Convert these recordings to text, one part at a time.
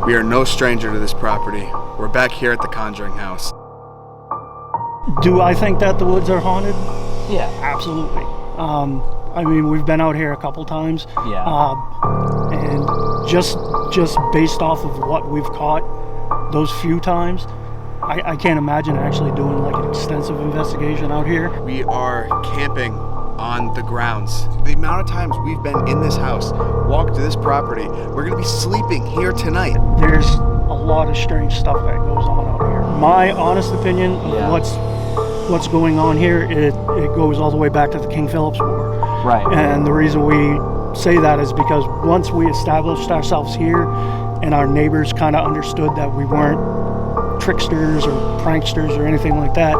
We are no stranger to this property. We're back here at the Conjuring House. Do I think that the woods are haunted? Yeah. Absolutely. I mean, we've been out here a couple times. Yeah. And just based off of what we've caught those few times, I can't imagine actually doing like an extensive investigation out here. We are camping on the grounds. The amount of times we've been in this house, walked to this property, we're gonna be sleeping here tonight. There's a lot of strange stuff that goes on out here. My honest opinion of what's going on here, it goes all the way back to the King Philip's War. Right. And the reason we say that is because once we established ourselves here and our neighbors kind of understood that we weren't tricksters or pranksters or anything like that,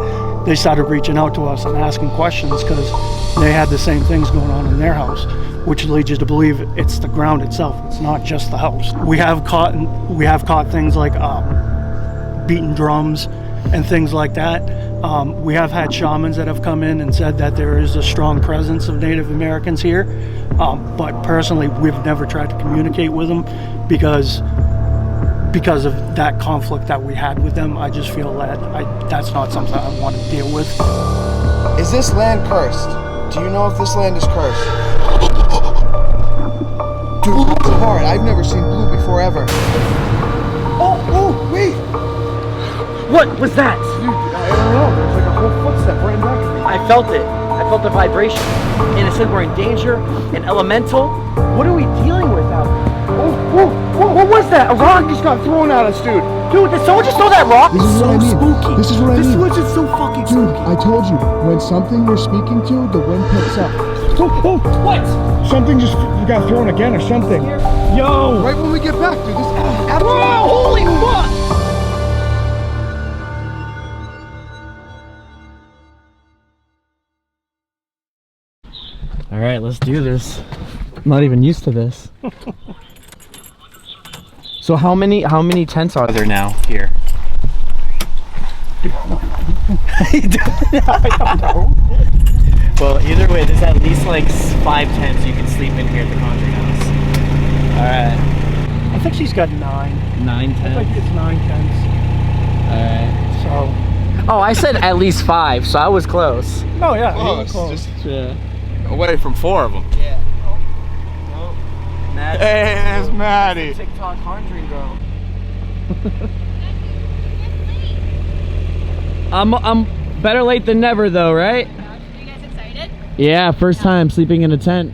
they started reaching out to us and asking questions because they had the same things going on in their house, which leads you to believe it's the ground itself. It's not just the house. We have caught things like beaten drums and things like that. We have had shamans that have come in and said that there is a strong presence of Native Americans here, but personally we've never tried to communicate with them because of that conflict that we had with them. I just feel that that's not something I want to deal with. Is this land cursed? Do you know if this land is cursed? Dude, it's hard. I've never seen blue before ever. Oh, wait! What was that? Dude, I don't know. There's like a whole footstep right back to me. I felt it. I felt the vibration. And it said we're in danger, an elemental. What are we dealing with out there? What was that? A rock just got thrown at us, dude. Dude, did someone just throw that rock? This is so what I mean. spooky. This is what I mean. This woods is so fucking Dude, spooky. I told you, when something you're speaking to, the wind picks up. What? Something just got thrown again or something. Yo! Right when we get back, dude. This Bro, holy fuck! All right, let's do this. I'm not even used to this. So how many tents are there now here? I don't know. Well, either way, there's at least like 5 tents you can sleep in here at the Conjuring House. All right. I think she's got 9. 9 I think tents. it's 9 tents. All right. So. Oh, I said at least 5, so I was close. Oh yeah, close. close. Just Yeah. away from 4 of them. Yeah. Oh. Maddie. Hey, there's Maddie. TikTok conjuring girl. I'm better late than never though, right? Are you guys excited? Yeah, first time sleeping in a tent.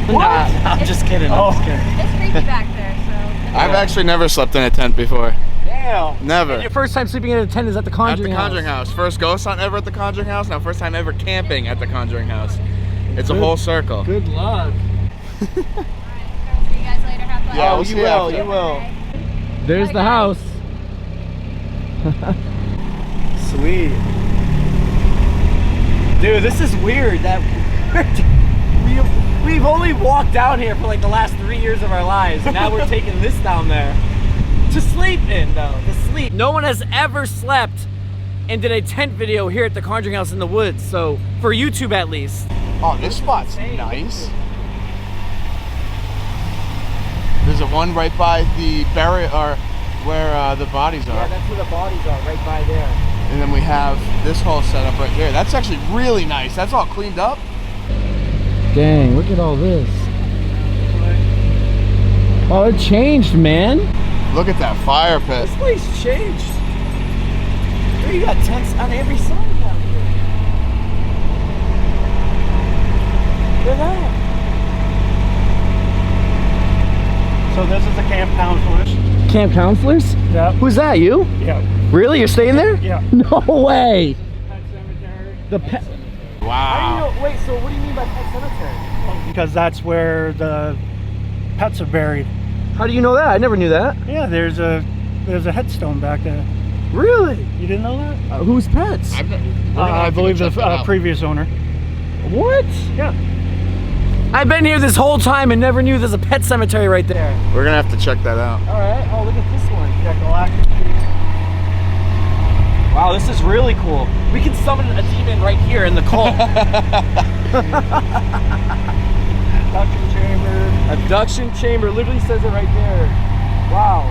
What? Nah, I'm just kidding. I'm just kidding. It's creepy back there, so. I've actually never slept in a tent before. Damn. Never. Your first time sleeping in a tent is at the At Conjuring the Conjuring House. First ghost hunt ever at the Conjuring House. Now first time ever camping at the Conjuring House. It's a whole circle. Good luck. Alright, see you guys later. Have fun. Yeah, Oh, we'll you see will, after. you will. Okay. There's the house. Sweet. Dude, this is weird that we've only walked down here for like the last 3 years of our lives, and now we're taking this down there to sleep in, though. To sleep. No one has ever slept and did a tent video here at the Conjuring House in the woods, so for YouTube at least. Oh, this spot's nice. There's a one right by the or where the bodies are. Yeah, that's where the bodies are, right by there. And then we have this whole setup right there. That's actually really nice. That's all cleaned up. Dang, look at all this. Oh, it changed, man. Look at that fire pit. This place changed. Here you got tents on every side down here. Look at that. So this is the camp counselors. Camp counselors? Yeah. Who's that, you? Yeah. Really? You're staying there? Yeah. No way. Pet cemetery. The pet. Wow. Wait, so what do you mean by pet cemetery? Because that's where the pets are buried. How do you know that? I never knew that. Yeah, there's a headstone back there. Really? You didn't know that? Whose pets? I believe the previous owner. What? Yeah. I've been here this whole time and never knew there's a pet cemetery right there. We're gonna have to check that out. All right. Oh, look at this one. Yeah, galactic. Wow, this is really cool. We can summon a demon right here in the cult. Abduction chamber. Abduction chamber literally says it right there. Wow.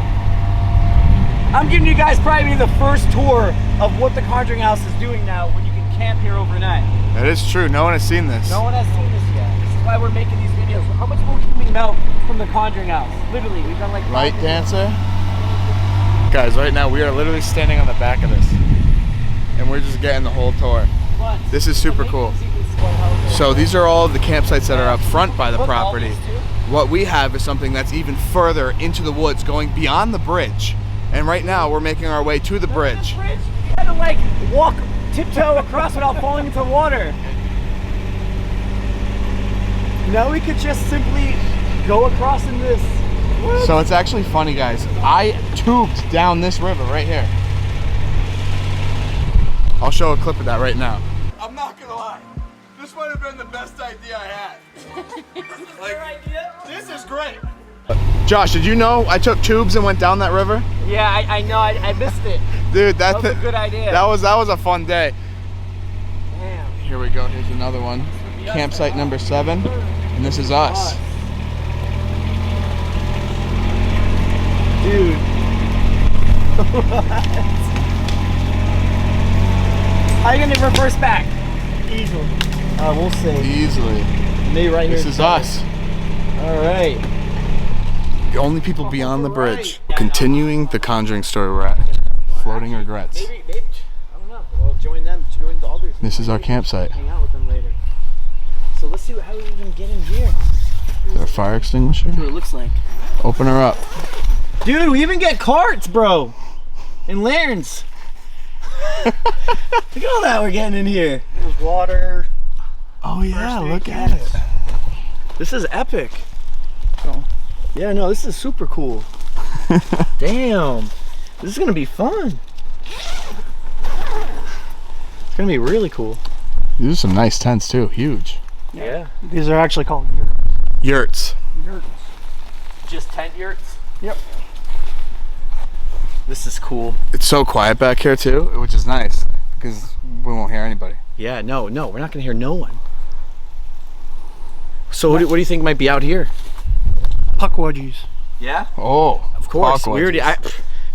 I'm giving you guys probably the first tour of what the Conjuring House is doing now when you can camp here overnight. That is true. No one has seen this. No one has seen this yet. This is why we're making these videos. How much more can we melt from the Conjuring House? Literally, we've done like Light dancer. Guys, right now we are literally standing on the back of this, and we're just getting the whole tour. This is super cool. So these are all of the campsites that are up front by the property. What we have is something that's even further into the woods, going beyond the bridge. And right now we're making our way to the bridge. You had to like walk tiptoe across without falling into water. Now we could just simply go across in this. So it's actually funny, guys. I tubed down this river right here. I'll show a clip of that right now. I'm not gonna lie. This might have been the best idea I had. This is great. Josh, did you know I took tubes and went down that river? Yeah, I know. I missed it. Dude, that was a good idea. That was a fun day. Damn. Here we go. Here's another one. Campsite number 7, and this is us. Dude. How are you gonna reverse back? Easily. We'll see. Easily. Me right here. This is us. All right. The only people beyond the bridge. Continuing the Conjuring story we're at. Floating Regrets. Maybe, I don't know. Well, join them, join the others. This is our campsite. Hang out with them later. So let's see how we even get in here. Is there a fire extinguisher? That's what it looks like. Open her up. Dude, we even get carts, bro. And lanterns. Look at all that we're getting in here. There's water. Oh yeah, look at it. This is epic. Oh. Yeah, no, this is super cool. Damn. This is gonna be fun. It's gonna be really cool. These are some nice tents too, huge. Yeah. These are actually called Yurts. yurts. Just tent yurts? Yep. This is cool. It's so quiet back here too, which is nice because we won't hear anybody. Yeah, no, we're not gonna hear no one. So what do you think might be out here? Puckwudgies. Yeah? Oh, Of course. We already,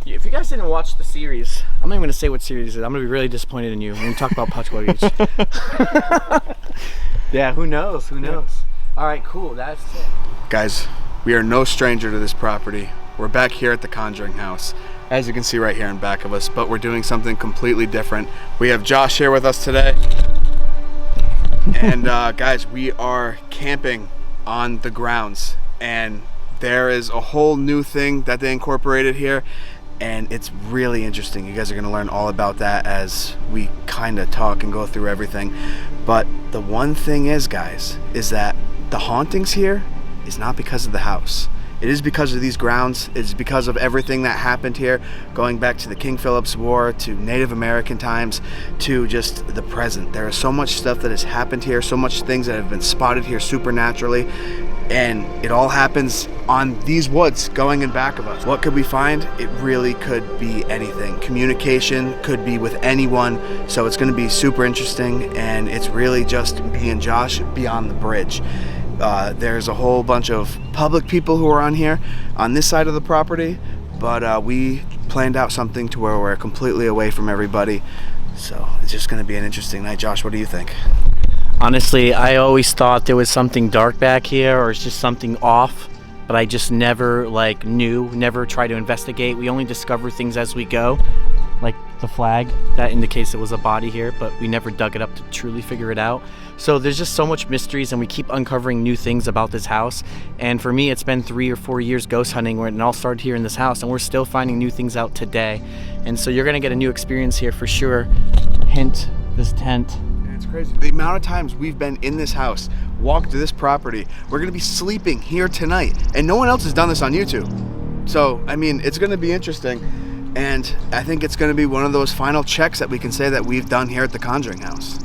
if you guys didn't watch the series, I'm not even gonna say what series it is. I'm gonna be really disappointed in you when we talk about Puckwudgies. Yeah, who knows? Who knows? All right, cool. That's it. Guys, we are no stranger to this property. We're back here at the Conjuring House, as you can see right here in back of us, but we're doing something completely different. We have Josh here with us today. And guys, we are camping on the grounds, and there is a whole new thing that they incorporated here, and it's really interesting. You guys are gonna learn all about that as we kind of talk and go through everything. But the one thing is, guys, is that the hauntings here is not because of the house. It is because of these grounds. It's because of everything that happened here, going back to the King Philip's War, to Native American times, to just the present. There is so much stuff that has happened here, so much things that have been spotted here supernaturally, and it all happens on these woods going in back of us. What could we find? It really could be anything. Communication could be with anyone, so it's going to be super interesting, and it's really just me and Josh beyond the bridge. There's a whole bunch of public people who are on here on this side of the property, but we planned out something to where we're completely away from everybody, so it's just going to be an interesting night. Josh, what do you think? Honestly, I always thought there was something dark back here, or it's just something off, but I just never never try to investigate. We only discover things as we go, like the flag that indicates there was a body here, but we never dug it up to truly figure it out. So there's just so much mysteries, and we keep uncovering new things about this house. And for me, it's been 3 or 4 years ghost hunting where it all started here in this house, and we're still finding new things out today. And so you're gonna get a new experience here for sure. Hint, this tent. It's crazy. The amount of times we've been in this house, walked to this property, we're gonna be sleeping here tonight, and no one else has done this on YouTube. So, I mean, it's gonna be interesting, and I think it's gonna be one of those final checks that we can say that we've done here at the Conjuring House.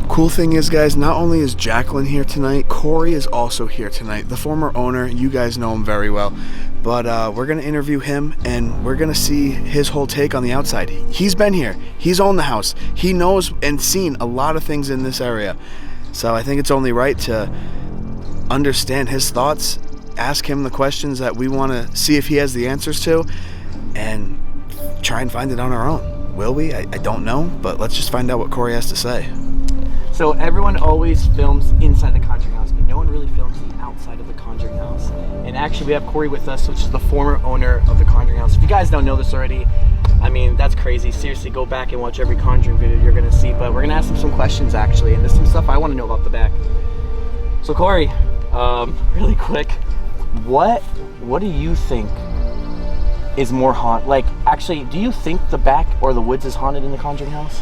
Cool thing is, guys, not only is Jacqueline here tonight, Corey is also here tonight. The former owner, you guys know him very well. But we're gonna interview him, and we're gonna see his whole take on the outside. He's been here, he's owned the house, he knows and seen a lot of things in this area. So I think it's only right to understand his thoughts, ask him the questions that we wanna see if he has the answers to, and try and find it on our own. Will we? I don't know, but let's just find out what Corey has to say. So everyone always films inside the Conjuring House, but no one really films the outside of the Conjuring House. And actually we have Corey with us, which is the former owner of the Conjuring House. If you guys don't know this already, I mean, that's crazy. Seriously, go back and watch every Conjuring video you're gonna see. But we're gonna ask him some questions actually, and there's some stuff I wanna know about the back. So Corey, really quick, what do you think is more haunted? Like, actually, do you think the back or the woods is haunted in the Conjuring House?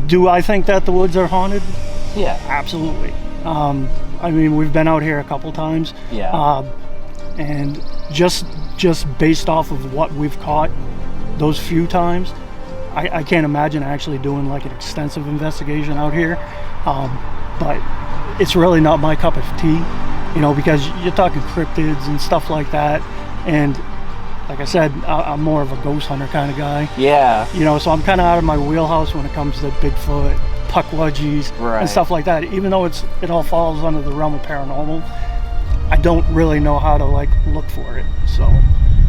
Do I think that the woods are haunted? Yeah. Absolutely. I mean, we've been out here a couple times. Yeah. And just based off of what we've caught those few times, I can't imagine actually doing like an extensive investigation out here. But it's really not my cup of tea, you know, because you're talking cryptids and stuff like that. And like I said, I'm more of a ghost hunter kind of guy. Yeah. You know, so I'm kind of out of my wheelhouse when it comes to Bigfoot, puckwudgies, and stuff like that. Even though it all falls under the realm of paranormal, I don't really know how to like look for it. So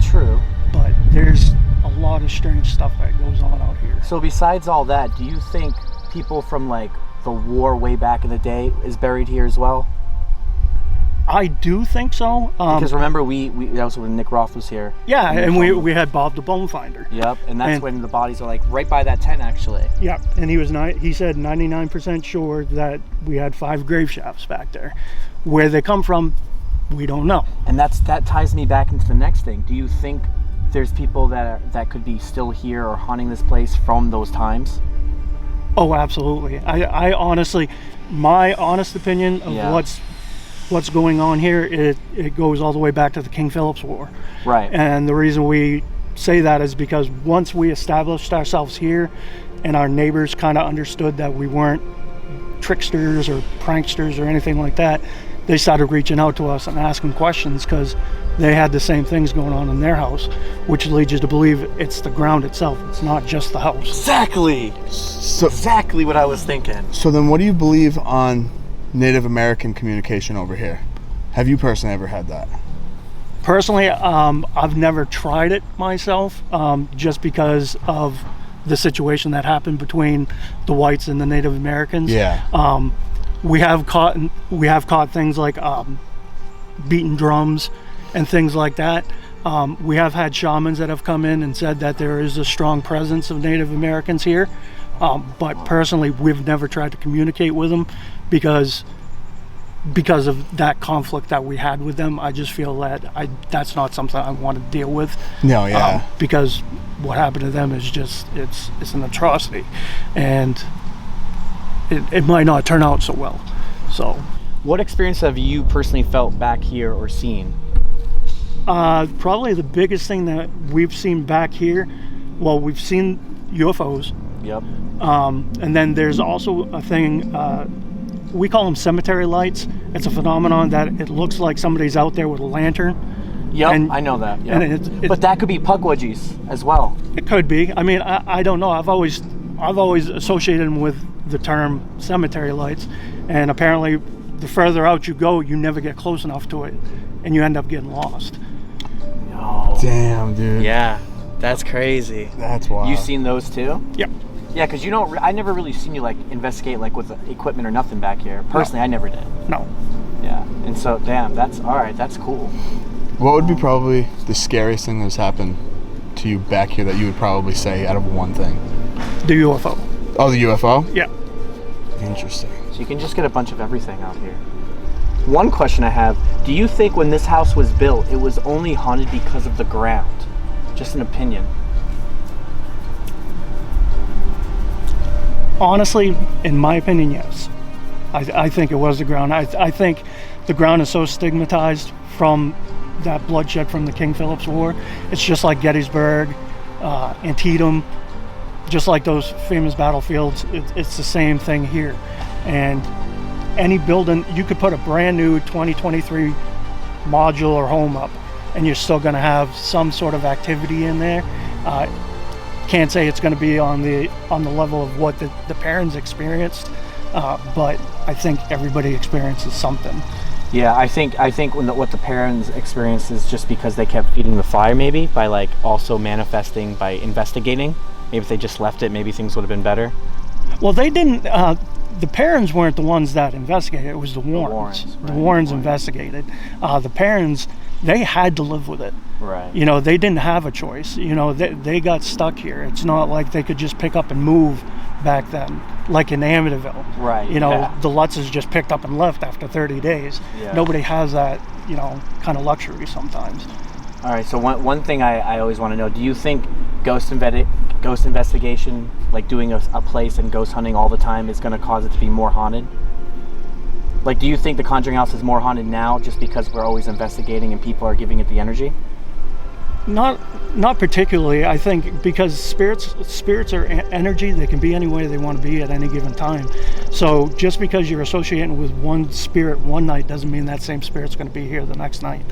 true. But there's a lot of strange stuff that goes on out here. So besides all that, do you think people from like the war way back in the day is buried here as well? I do think so. Because remember, that was when Nick Roth was here. Yeah, and we had Bob the Bone Finder. Yep, and that's when the bodies are like right by that tent actually. Yep, and he said 99% sure that we had 5 grave shafts back there. Where they come from, we don't know. And that ties me back into the next thing. Do you think there's people that could be still here or haunting this place from those times? Oh, absolutely. I honestly, my honest opinion of what's going on here, it goes all the way back to the King Philip's War. Right. And the reason we say that is because once we established ourselves here and our neighbors kind of understood that we weren't tricksters or pranksters or anything like that, they started reaching out to us and asking questions because they had the same things going on in their house, which leads you to believe it's the ground itself. It's not just the house. Exactly. So exactly what I was thinking. So then what do you believe on Native American communication over here? Have you personally ever had that? Personally, I've never tried it myself, just because of the situation that happened between the whites and the Native Americans. Yeah. We have caught things like beating drums and things like that. We have had shamans that have come in and said that there is a strong presence of Native Americans here. But personally, we've never tried to communicate with them because of that conflict that we had with them. I just feel that that's not something I want to deal with. No, yeah. Because what happened to them is just it's an atrocity, and it might not turn out so well. So, what experience have you personally felt back here or seen? Probably the biggest thing that we've seen back here. Well, we've seen UFOs. Yep. And then there's also a thing, we call them cemetery lights. It's a phenomenon that it looks like somebody's out there with a lantern. Yep, and, I know that. Yep. And but that could be puckwudgies as well. It could be. I mean, I don't know. I've always associated them with the term cemetery lights, and apparently the further out you go, you never get close enough to it, and you end up getting lost. No. Damn, dude. Yeah, that's crazy. That's wild. You seen those too? Yep. Yeah, because I never really seen you like investigate like with equipment or nothing back here. Personally, I never did. No. Yeah, and so damn, that's all right. That's cool. What would be probably the scariest thing that's happened to you back here that you would probably say out of one thing? The UFO. Oh, the UFO? Yeah. Interesting. So you can just get a bunch of everything out here. One question I have, do you think when this house was built, it was only haunted because of the ground? Just an opinion. Honestly, in my opinion, yes. I think it was the ground. I think the ground is so stigmatized from that bloodshed from the King Philip's War. It's just like Gettysburg, Antietam, just like those famous battlefields. It's the same thing here. And any building, you could put a brand new 2023 modular home up, and you're still going to have some sort of activity in there. Can't say it's going to be on the level of what the parents experienced, but I think everybody experiences something, Yeah, I think what the parents experienced is just because they kept feeding the fire, maybe by like also manifesting by investigating. Maybe if they just left it, maybe things would have been better. Well, they didn't. The parents weren't the ones that investigated. It was the Warrens. Warrens, The right. Warrens investigated. The parents, they had to live with it. Right. You know, they didn't have a choice. You know, they got stuck here. It's not like they could just pick up and move back then, like in Amityville. Right, You know, yeah. the Lutzes just picked up and left after 30 days. Yeah. Nobody has that, you know, kind of luxury sometimes. All right. So one thing I always want to know: do you think ghost investigation, like doing a place and ghost hunting all the time, is going to cause it to be more haunted? Like, do you think the Conjuring House is more haunted now just because we're always investigating and people are giving it the energy? Not particularly. I think because spirits are energy. They can be any way they want to be at any given time. So just because you're associating with one spirit one night doesn't mean that same spirit's going to be here the next night.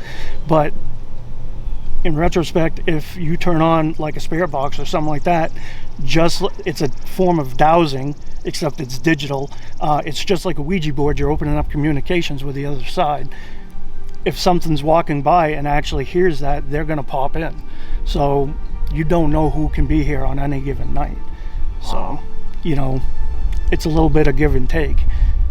But in retrospect, if you turn on like a spirit box or something like that, it's a form of dowsing, except it's digital. It's just like a Ouija board. You're opening up communications with the other side. If something's walking by and actually hears that, they're going to pop in. So you don't know who can be here on any given night. So, you know, it's a little bit of give and take.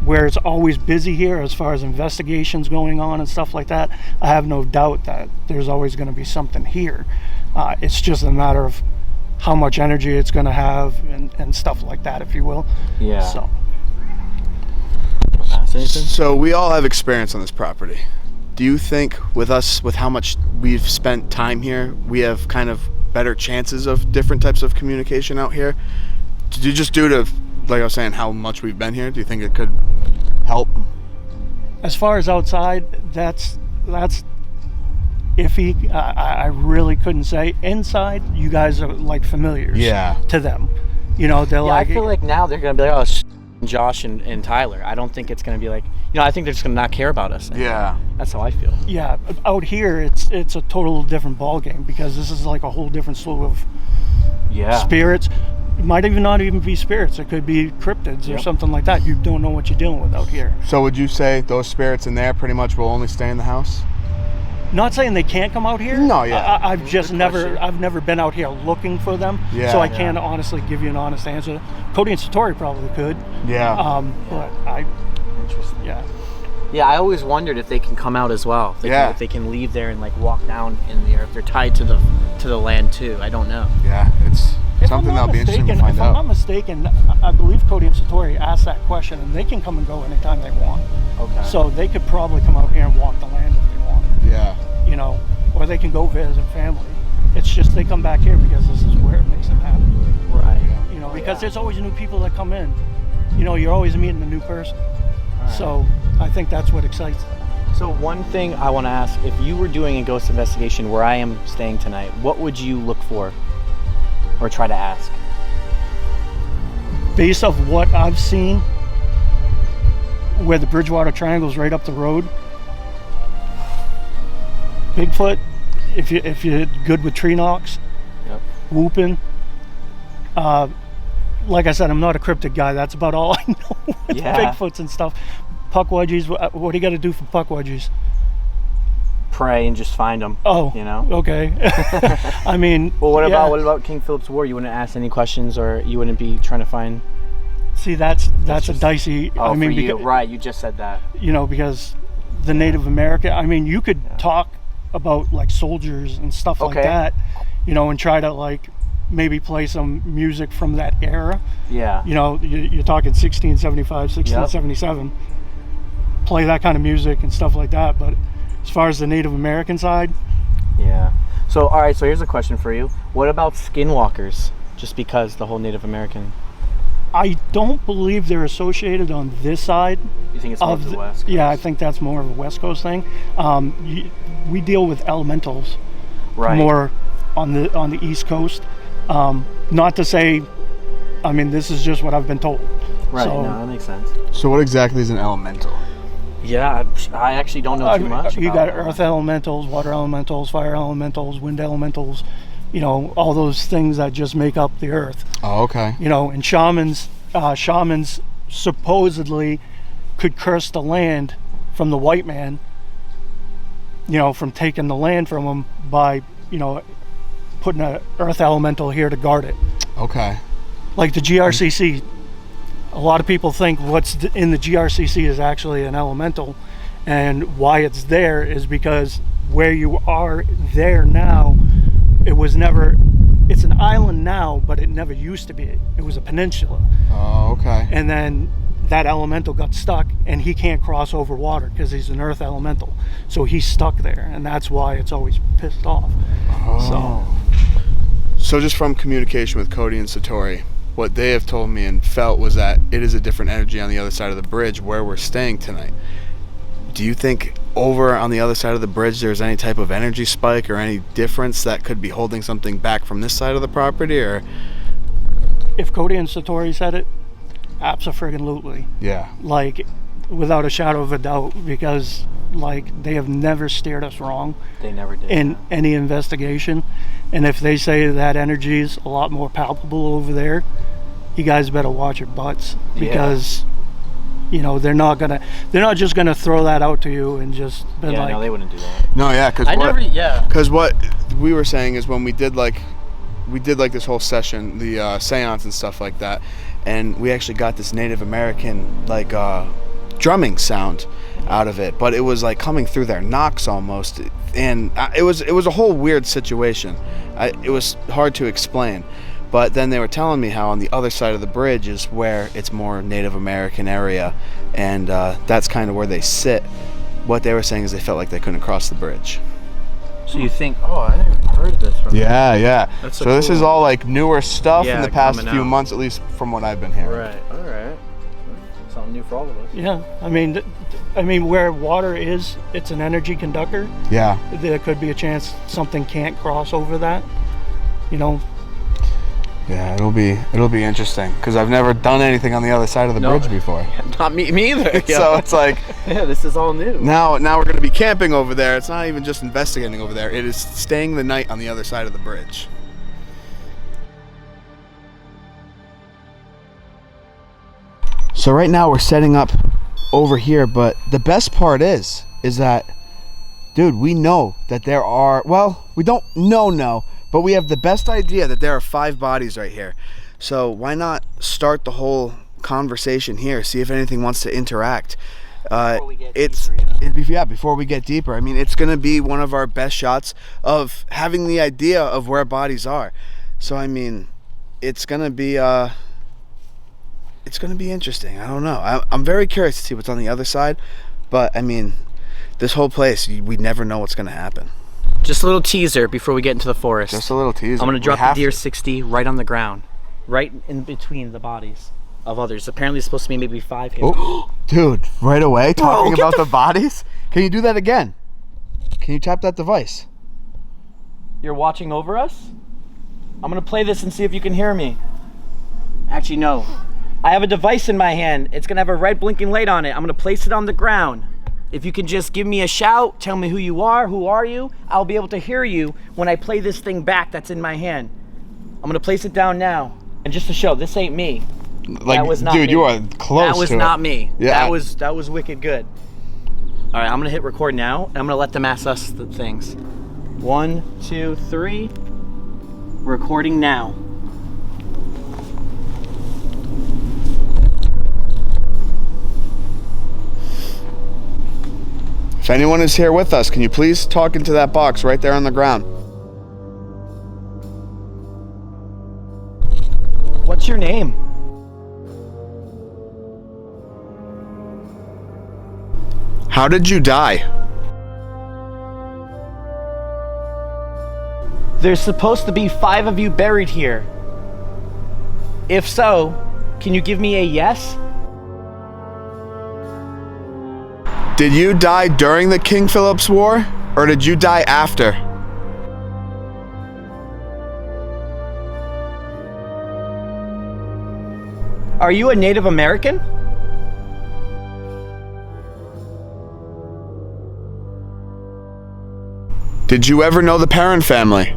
Where it's always busy here as far as investigations going on and stuff like that, I have no doubt that there's always going to be something here. It's just a matter of how much energy it's going to have and stuff like that, if you will. Yeah. So. So we all have experience on this property. Do you think with how much we've spent time here, we have kind of better chances of different types of communication out here? Just due to, like I was saying, how much we've been here, do you think it could help? As far as outside, that's iffy. I really couldn't say. Inside, you guys are like familiars to them. You know, they're Yeah, like... I feel like now they're going to be like, oh, Josh and Tyler. I don't think it's going to be like, you know, I think they're just going to not care about us anymore. Yeah. That's how I feel. Yeah, out here, it's a total different ball game because this is like a whole different slew of spirits. It might not even be spirits. It could be cryptids or something like that. You don't know what you're dealing with out here. So would you say those spirits in there pretty much will only stay in the house? Not saying they can't come out here. No, yeah. I've just I've never been out here looking for them. Yeah, so I can't honestly give you an honest answer. Cody and Satori probably could. Yeah. But I... Interesting. Yeah. Yeah, I always wondered if they can come out as well. If they can leave there and like walk down in there, if they're tied to the land too. I don't know. Yeah, it's something that'll be interesting to find If out. I'm not mistaken, I believe Cody and Satori asked that question, and they can come and go anytime they want. Okay. So they could probably come out here and walk the land if they wanted. Yeah. You know, or they can go visit family. It's just they come back here because this is where it makes it happen. Right. You know, because there's always new people that come in. You know, you're always meeting a new person. Right. So I think that's what excites them. So one thing I want to ask, if you were doing a ghost investigation where I am staying tonight, what would you look for or try to ask? Based off what I've seen, where the Bridgewater Triangle's right up the road, Bigfoot, if you're good with tree knocks, whooping. Like I said, I'm not a cryptid guy. That's about all I know with Bigfoots and stuff. Puckwudgies, what do you got to do for puckwudgies? Pray and just find them. Oh, you know. Okay. I mean. Well, what about King Philip's War? You wouldn't ask any questions, or you wouldn't be trying to find. See, that's a dicey. Oh, I mean, for you, because, right? You just said that. You know, because the Native American. I mean, you could talk about like soldiers and stuff like that. You know, and try to like maybe play some music from that era. Yeah. You know, you're talking 1675, 1677. Play that kind of music and stuff like that. But as far as the Native American side. Yeah. So, all right. So here's a question for you. What about skinwalkers? Just because the whole Native American. I don't believe they're associated on this side. You think it's more of the West Coast? Yeah, I think that's more of a West Coast thing. We deal with elementals more on the East Coast. Not to say, I mean, this is just what I've been told. Right, so, no, that makes sense. So what exactly is an elemental? Yeah, I actually don't know too much. You got earth elementals, water elementals, fire elementals, wind elementals, you know, all those things that just make up the earth. Oh, okay. You know, and shamans supposedly could curse the land from the white man, you know, from taking the land from them by, you know, putting an earth elemental here to guard it. Okay. Like the GRCC, a lot of people think what's in the GRCC is actually an elemental, and why it's there is because where you are there now, it was never, it's an island now, but it never used to be. It was a peninsula. Oh, okay. And then that elemental got stuck, and he can't cross over water because he's an earth elemental. So he's stuck there, and that's why it's always pissed off. So just from communication with Cody and Satori, what they have told me and felt was that it is a different energy on the other side of the bridge where we're staying tonight. Do you think over on the other side of the bridge there's any type of energy spike or any difference that could be holding something back from this side of the property? Or If Cody and Satori said it, abso-friggin-lutely. yeah, Like, without a shadow of a doubt, because like they have never steered us wrong They never did. in any investigation. And if they say that energy is a lot more palpable over there, you guys better watch your butts, because you know they're not just gonna throw that out to you and just be yeah, like, no, they wouldn't do that. no, yeah, because what we were saying is when we did like this whole session, the seance and stuff like that, and we actually got this Native American like drumming sound out of it, but it was like coming through their knocks almost, and it was a whole weird situation. It was hard to explain, but then they were telling me how on the other side of the bridge is where it's more Native American area, and that's kind of where they sit. What they were saying is they felt like they couldn't cross the bridge. So you think, oh, I never heard this from Yeah. That's So so this cool. is all like newer stuff in Yeah, the past coming few out. months, at least from what I've been hearing. Right, all right. Something new for all of us. yeah. I mean, where water is, it's an energy conductor. Yeah. There could be a chance something can't cross over that. You know, Yeah, it'll be interesting because I've never done anything on the other side of the bridge before. Not me either. So it's like yeah, this is all new. now we're going to be camping over there. It's not even just investigating over there. It is staying the night on the other side of the bridge. So right now we're setting up over here, but the best part is that, dude, we know that there are, well, we don't know, but we have the best idea that there are 5 bodies right here. So why not start the whole conversation here, see if anything wants to interact. Before we get deeper, Before we get deeper. I mean, it's gonna be one of our best shots of having the idea of where bodies are. So I mean, it's gonna be interesting. I don't know. I'm very curious to see what's on the other side, but I mean, this whole place, we never know what's gonna happen. Just a little teaser before we get into the forest. Just a little teaser. I'm gonna We drop the have deer to. 60 right on the ground, right in between the bodies of others. Apparently, it's supposed to be maybe 5 here. Oh, dude, right away talking get about the bodies. Can you do that again? Can you tap that device? You're watching over us? I'm gonna play this and see if you can hear me. Actually, no. I have a device in my hand. It's gonna have a red blinking light on it. I'm gonna place it on the ground. If you can just give me a shout, tell me who you are, who are you, I'll be able to hear you when I play this thing back that's in my hand. I'm gonna place it down now. And just to show, this ain't me. Like, That was not dude, me. you are close. That was to not it. me. Yeah. That was wicked good. All right, I'm gonna hit record now, and I'm gonna let them ask us the things. 1, 2, 3. Recording now. If anyone is here with us, can you please talk into that box right there on the ground? What's your name? How did you die? There's supposed to be 5 of you buried here. If so, can you give me a yes? Did you die during the King Philip's War, or did you die after? Are you a Native American? Did you ever know the Perrin family?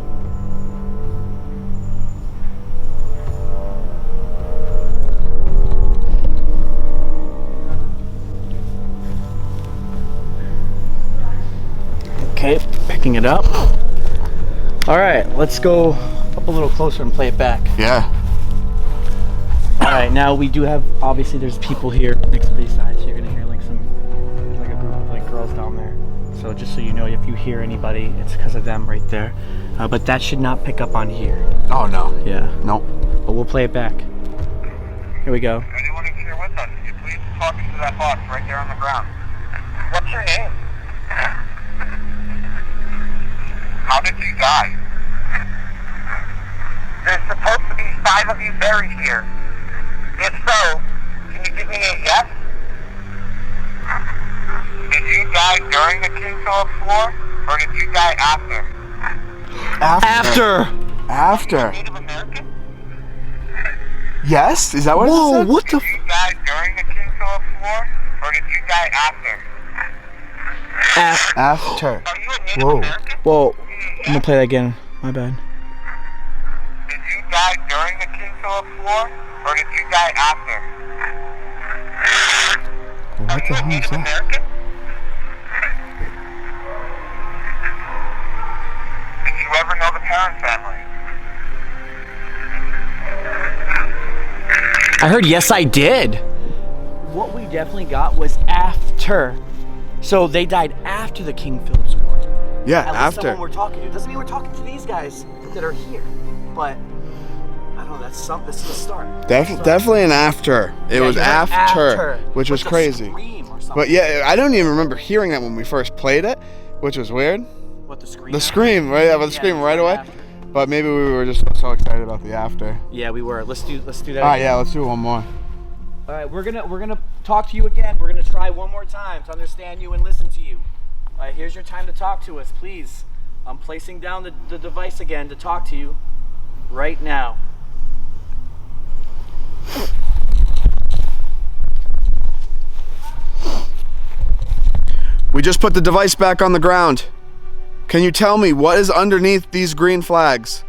Okay, picking it up. All right, let's go up a little closer and play it back. Yeah. All right, now we do have, obviously there's people here next to these sides. You're gonna hear like a group of like girls down there. So just so you know, if you hear anybody, it's because of them right there. But that should not pick up on here. Oh no. Yeah. Nope. But we'll play it back. Here we go. Anyone who's here with us, can you please talk into that box right there on the ground? What's your name? How did you die? There's supposed to be 5 of you buried here. If so, can you give me a yes? Did you die during the King Philip War, or did you die after? After. Native American? Yes? Is that what it said? What the Did you die during the King Philip War, or did you die after? After. Are you a Native Whoa. American? Whoa, I'm gonna play that again. My bad. Did you die during the King Philip War, or did you die after? What Are the you a hell is Native that? American? Did you ever know the Parent family? I heard yes, I did. What we definitely got was after. So they died after the King Philip's War. Yeah, At least after. someone we're talking to. Doesn't mean we're talking to these guys that are here. But I don't know, that's the start. Definitely an after. It was you heard after, which was With a crazy. scream or something. But yeah, I don't even remember hearing that when we first played it, which was weird. What, the scream? The scream, right? Yeah, the scream right away. After. But maybe we were just so excited about the after. Yeah, we were. Let's do that. Ah, yeah, let's do one more. All right, we're gonna talk to you again. We're gonna try one more time to understand you and listen to you. All right, here's your time to talk to us, please. I'm placing down the device again to talk to you right now. We just put the device back on the ground. Can you tell me what is underneath these green flags?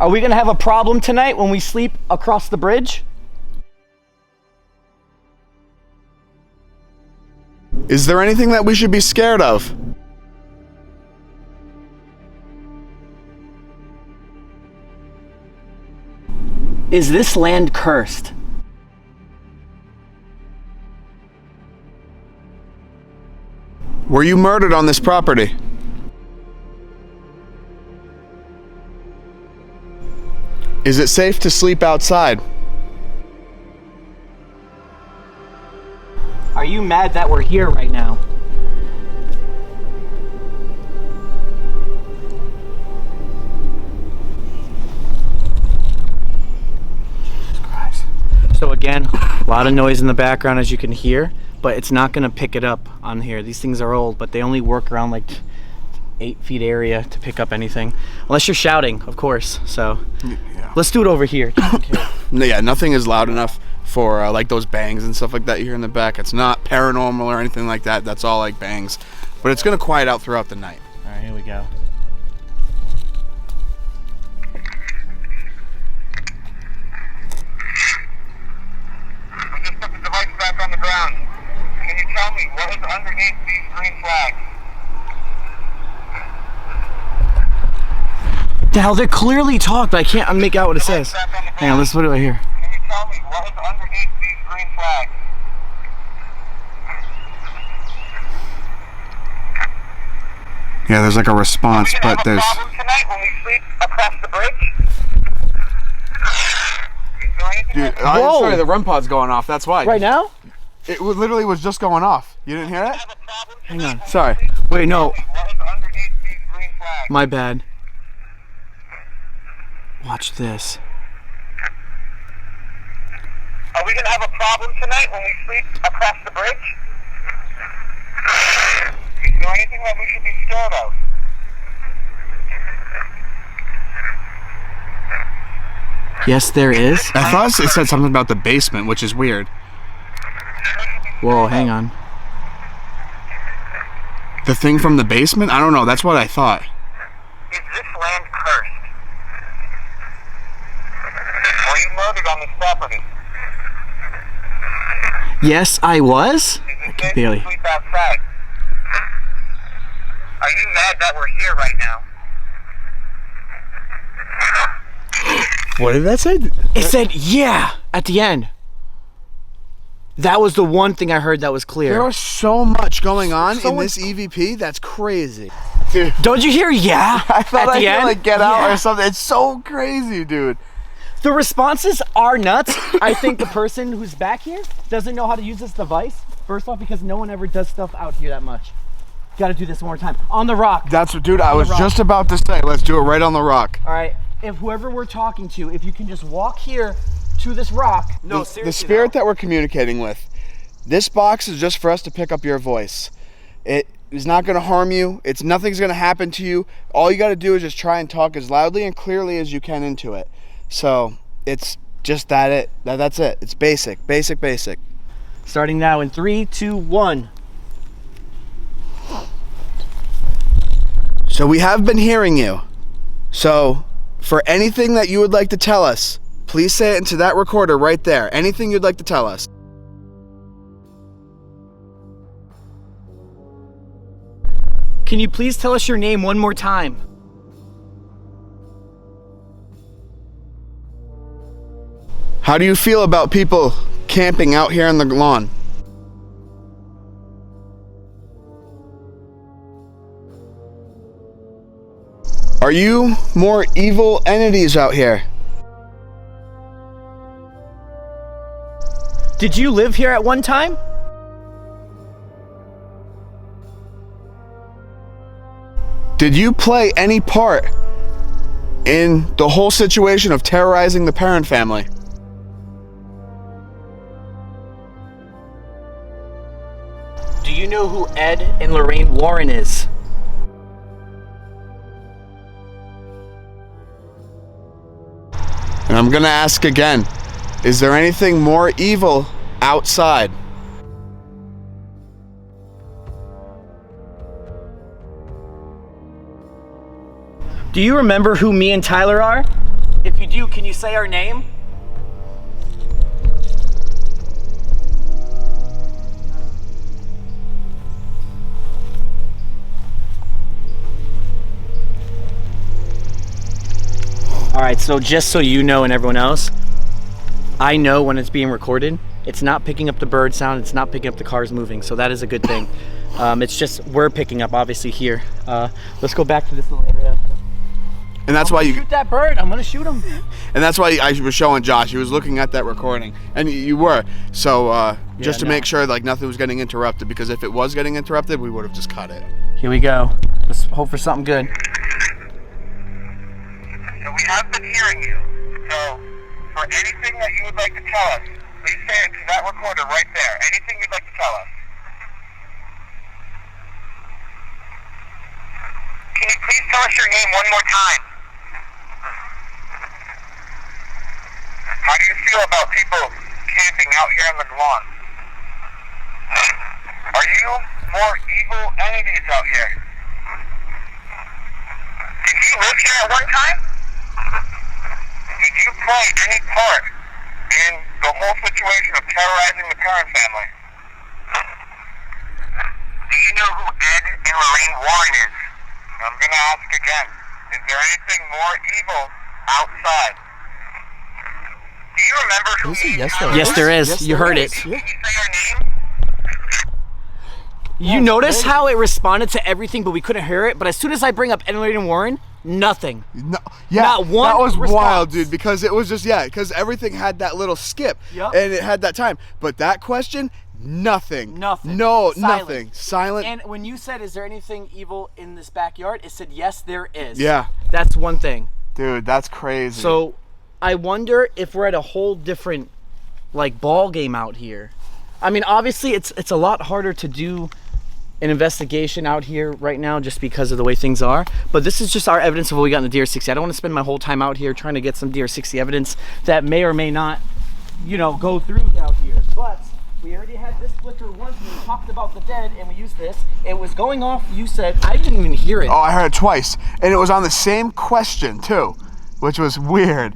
Are we gonna have a problem tonight when we sleep across the bridge? Is there anything that we should be scared of? Is this land cursed? Were you murdered on this property? Is it safe to sleep outside? Are you mad that we're here right now? Jesus Christ. So again, a lot of noise in the background as you can hear, but it's not gonna pick it up on here. These things are old, but they only work around like 8 feet area to pick up anything. Unless you're shouting, of course. So let's do it over here. Just in case. No, yeah, nothing is loud enough for like those bangs and stuff like that you hear in the back. It's not paranormal or anything like that. That's all like bangs. But it's gonna quiet out throughout the night. All right, here we go. We just put the device back on the ground. Can you tell me what is underneath these green flags? The hell, they're clearly talk, but I can't make out what it says. Hang on, let's put it right here. Can you tell me what is underneath these green flags? Yeah, there's like a response, Are we gonna but have a there's. problem tonight when we sleep across the bridge? Is there anything Dude, that I'm Whoa. sorry, the REM pod's going off. That's why. Right now? It literally was just going off. You didn't hear it? have a problem Hang tonight? on. Sorry. Wait, no. What is underneath these green flags? My bad. Watch this. Are we gonna have a problem tonight when we sleep across the bridge? Is there anything that we should be scared of? Yes, there is. I thought it said something about the basement, which is weird. Whoa, hang on. The thing from the basement? I don't know. That's what I thought. Is this land cursed? Were you murdered on this property? Yes, I was. I can barely. Sleep outside. Are you mad that we're here right now? What did that say? It said yeah at the end. That was the one thing I heard that was clear. There was so much going on in this EVP. That's crazy. Dude, Don't you hear yeah I thought at the I'd end? like get out Yeah. or something. It's so crazy, dude. The responses are nuts. I think the person who's back here doesn't know how to use this device. First off, because no one ever does stuff out here that much. Got to do this one more time. On the rock. That's what, dude, I was rock. just about to say, let's do it right on the rock. All right. If whoever we're talking to, if you can just walk here to this rock. No, seriously. The spirit that we're communicating with, this box is just for us to pick up your voice. It is not going to harm you. Nothing's going to happen to you. All you got to do is just try and talk as loudly and clearly as you can into it. So it's just that's it. It's basic. Starting now in 3, 2, 1. So we have been hearing you. So for anything that you would like to tell us, please say it into that recorder right there. Anything you'd like to tell us. Can you please tell us your name one more time? How do you feel about people camping out here on the lawn? Are you more evil entities out here? Did you live here at one time? Did you play any part in the whole situation of terrorizing the Perrin family? Do you know who Ed and Lorraine Warren is? And I'm gonna ask again, is there anything more evil outside? Do you remember who me and Tyler are? If you do, can you say our name? All right, so just so you know and everyone else, I know when it's being recorded, it's not picking up the bird sound, it's not picking up the cars moving, so that is a good thing. It's just we're picking up obviously here. Let's go back to this little area. And that's why you Shoot that bird, I'm gonna shoot him. and that's why I was showing Josh. He was looking at that recording, and you were. So just to make sure like nothing was getting interrupted, because if it was getting interrupted, we would have just cut it. Here we go. Let's hope for something good. So we have been hearing you. So for anything that you would like to tell us, please say it to that recorder right there. Anything you'd like to tell us. Can you please tell us your name one more time? How do you feel about people camping out here on the lawn? Are you more evil entities out here? Did you live here at one time? Did you play any part in the whole situation of terrorizing the Perrin family? Do you know who Ed and Lorraine Warren is? I'm going to ask again. Is there anything more evil outside? Do you remember who me and Tyler Yes, there is. Yes, You there heard is. it. Can you say our name? You notice how it responded to everything, but we couldn't hear it. But as soon as I bring up Ed and Warren, nothing. No, yeah, Not one that was response. wild, dude. Because it was just because everything had that little skip, Yup. and it had that time. But that question, nothing. Nothing. No, Silent. nothing. Silent. And when you said, "Is there anything evil in this backyard?" it said, "Yes, there is." Yeah. That's one thing. Dude, that's crazy. So, I wonder if we're at a whole different, like, ball game out here. I mean, obviously, it's a lot harder to do an investigation out here right now just because of the way things are. But this is just our evidence of what we got in the DR60. I don't want to spend my whole time out here trying to get some DR60 evidence that may or may not, you know, go through out here. But we already had this flicker once when we talked about the dead, and we used this. It was going off. You said I didn't even hear it. oh, I heard it twice, and it was on the same question too, which was weird.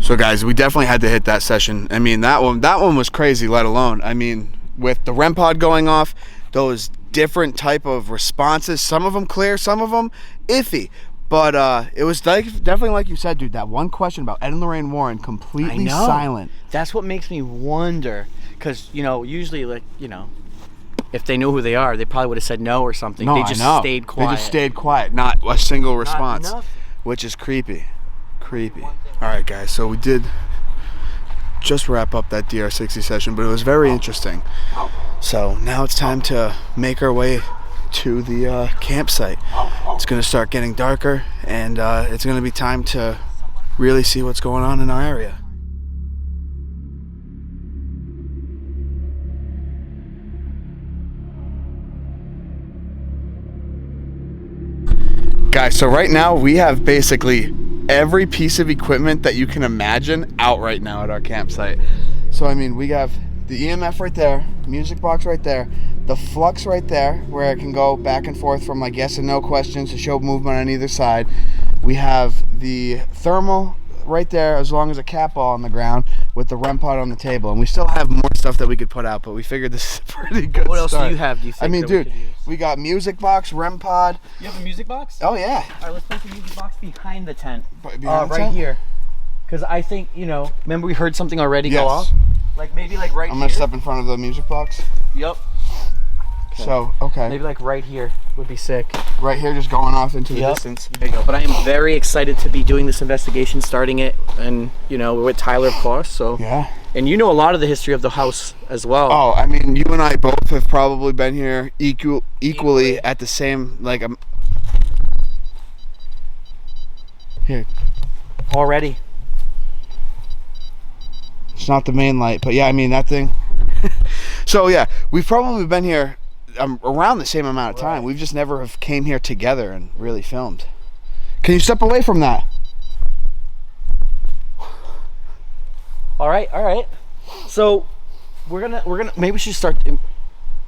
So guys, we definitely had to hit that session. I mean, that one was crazy, let alone, I mean, with the REM pod going off, those different type of responses, some of them clear, some of them iffy. But it was definitely like you said, dude, that one question about Ed and Lorraine Warren, completely silent. That's what makes me wonder, because, you know, usually, like, you know, if they knew who they are, they probably would have said no or something. No, they just stayed quiet. They just stayed quiet, not a single response, nothing. which is creepy. Creepy. All right, guys, so we did just wrap up that DR60 session, but it was very interesting. So now it's time to make our way to the campsite. It's going to start getting darker, and it's going to be time to really see what's going on in our area. Guys, so right now we have basically every piece of equipment that you can imagine out right now at our campsite. So I mean, we have the EMF right there, music box right there, the flux right there where it can go back and forth from like yes and no questions to show movement on either side. We have the thermal right there, as long as a cat ball on the ground with the REM pod on the table, and we still have more stuff that we could put out, but we figured this is a pretty good What else start. do you have, do you think? I mean, that we dude, could use? we got music box, REM pod. You have a music box? Oh yeah. All right, let's put the music box behind the tent. Behind the right tent? here. Because I think, you know, remember we heard something already Yes. go off? Like maybe like right I'm here. gonna step in front of the music box. Yep. So, okay. Maybe like right here would be sick. Right here, just going off into the Yep. distance. There you go. But I am very excited to be doing this investigation, starting it, and you know, with Tyler, of course. So Yeah. and you know a lot of the history of the house as well. Oh, I mean, you and I both have probably been here equally at the same, like, here. Already. It's not the main light, but yeah, I mean, that thing. So yeah, we've probably been here around the same amount of time. Right. We've just never have came here together and really filmed. Can you step away from that? All right. So we're gonna maybe we should start.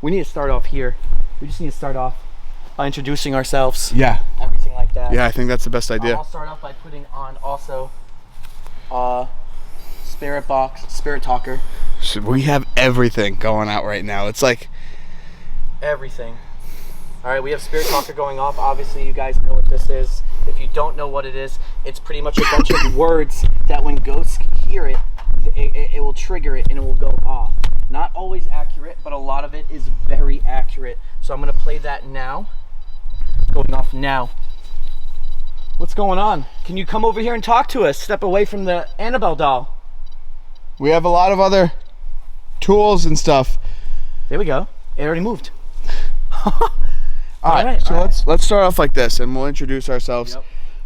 We need to start off here. We just need to start off by introducing ourselves. Yeah. Everything like that. Yeah, I think that's the best idea. I'll start off by putting on also spirit box, spirit talker, So we have everything going out right now. It's like, everything. All right, we have spirit talker going off. Obviously, you guys know what this is. If you don't know what it is, it's pretty much a bunch of words that when ghosts hear it, it will trigger it and it will go off. Not always accurate, but a lot of it is very accurate. So I'm gonna play that now. Going off now. What's going on? Can you come over here and talk to us? Step away from the Annabelle doll. we have a lot of other tools and stuff. There we go. It already moved. All right, so let's start off like this, and we'll introduce ourselves, Yep.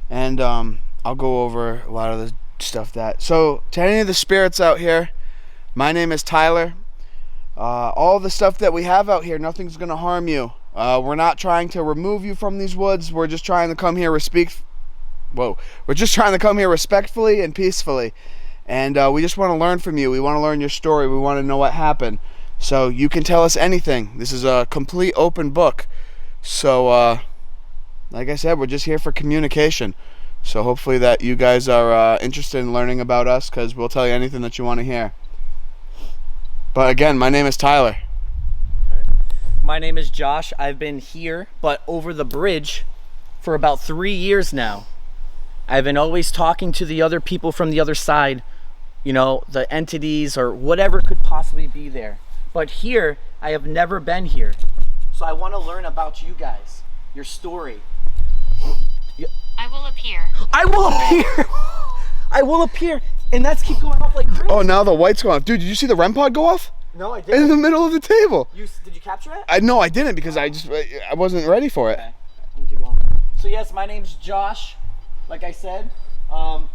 and I'll go over a lot of the stuff that. So to any of the spirits out here, my name is Tyler. All the stuff that we have out here, nothing's gonna harm you. We're not trying to remove you from these woods. We're just trying to come here We're just trying to come here respectfully and peacefully, and we just want to learn from you. We want to learn your story. We want to know what happened. So you can tell us anything. This is a complete open book. So, like I said, we're just here for communication. So hopefully that you guys are interested in learning about us, because we'll tell you anything that you want to hear. But again, my name is Tyler. My name is Josh. I've been here, but over the bridge for about 3 years now. I've been always talking to the other people from the other side, you know, the entities or whatever could possibly be there. But here, I have never been here. So I want to learn about you guys, your story. I will appear. I will appear! I will appear! And that's keep going off like crazy. Oh, now the light's going off. Dude, did you see the REM pod go off? No, I In didn't. the middle of the table. Did you capture it? I didn't, because I wasn't ready for it. Okay, let me keep going. So yes, my name's Josh. Like I said,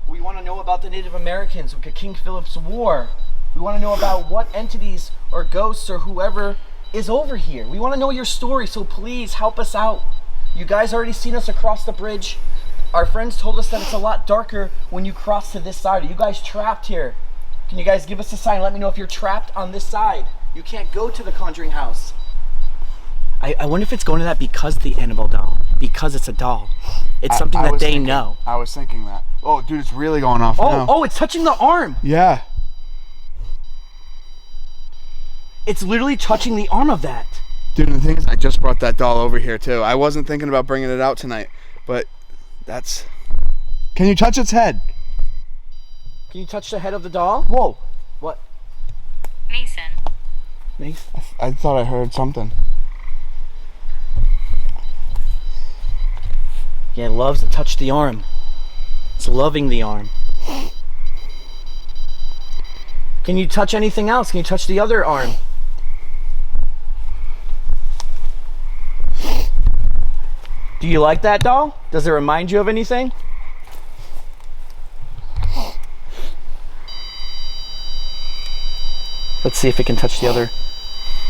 we want to know about the Native Americans, like King Philip's War. We want to know about what entities or ghosts or whoever is over here. We want to know your story, so please help us out. You guys already seen us across the bridge. Our friends told us that it's a lot darker when you cross to this side. Are you guys trapped here? Can you guys give us a sign? Let me know if you're trapped on this side. You can't go to the Conjuring House. I wonder if it's going to that because the Annabelle doll. Because it's a doll. It's something that they know. I was thinking that. Oh, dude, it's really going off now. Oh, it's touching the arm. Yeah. It's literally touching the arm of that. Dude, and the thing is, I just brought that doll over here, too. I wasn't thinking about bringing it out tonight, but that's... Can you touch its head? Can you touch the head of the doll? Whoa. What? Mason. Mace? I thought I heard something. Yeah, it loves to touch the arm. It's loving the arm. Can you touch anything else? Can you touch the other arm? Do you like that doll? Does it remind you of anything? Let's see if it can touch the other.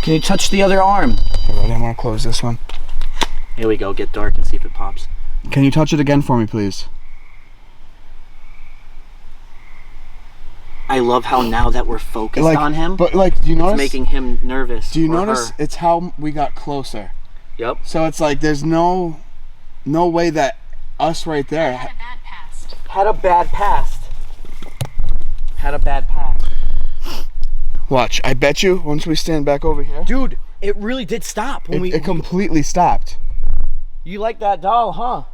Can you touch the other arm? Hey, ready? I'm gonna close this one. Here we go, get dark and see if it pops. Can you touch it again for me, please? I love how now that we're focused on him, But like, do you notice? it's making him nervous. Do you or notice? her. It's how we got closer. Yep. So it's like there's no way that us right there. Had a bad past. Had a bad past. Had a bad past. Watch. I bet you once we stand back over here, Dude, it really did stop when it completely stopped. You like that doll, huh?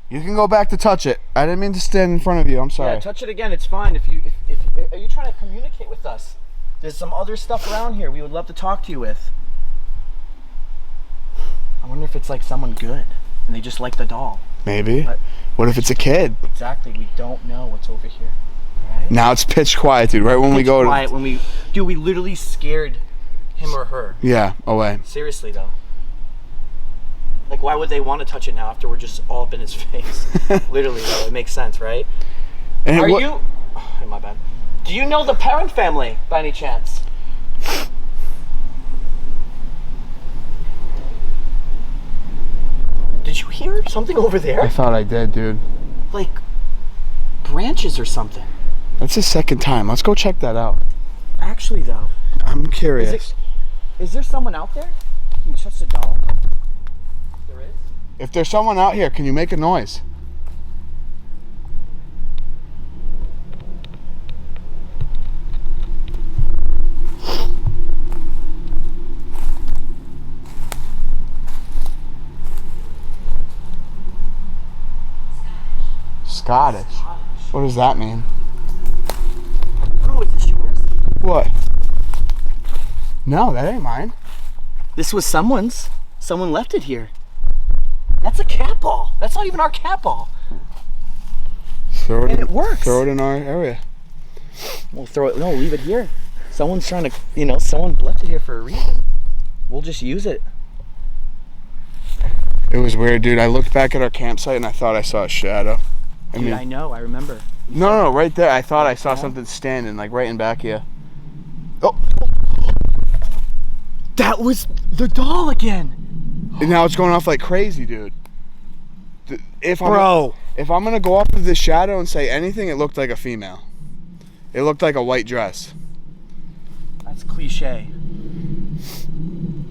You can go back to touch it. I didn't mean to stand in front of you. I'm sorry. Yeah, touch it again. It's fine. If are you trying to communicate with us? There's some other stuff around here we would love to talk to you with. I wonder if it's like someone good and they just like the doll. Maybe. But- What if it's a kid? Exactly. We don't know what's over here. Right? Now it's pitch quiet, dude. Right when we go quiet to. when we we literally scared him or her. Yeah, away. Seriously though. Like, why would they want to touch it now after we're just all up in his face? Literally though, it makes sense, right? And Are you? Oh, my bad. Do you know the Parent family by any chance? Did you hear something over I there? thought I did, dude. Like branches or something. That's the second time. Let's go check that out. Actually though, I'm curious. is there someone out there? Can you touch the doll? There is. If there's someone out here, can you make a noise? Scottish. What does that mean? Bro, is this yours? What? No, that ain't mine. This was someone's. Someone left it here. That's a cat ball. That's not even our cat ball. Throw it And in, it works. Throw it in our area. We'll throw it. No, leave it here. Someone's trying to, someone left it here for a reason. We'll just use it. It was weird, dude. I looked back at our campsite and I thought I saw a shadow. Dude, I know. I remember. No, right there. I thought I saw something standing, like right in back here. Oh, That was the doll again. and now it's going off like crazy, dude. If I'm Bro. if I'm gonna go up to this shadow and say anything, it looked like a female. It looked like a white dress. That's cliche.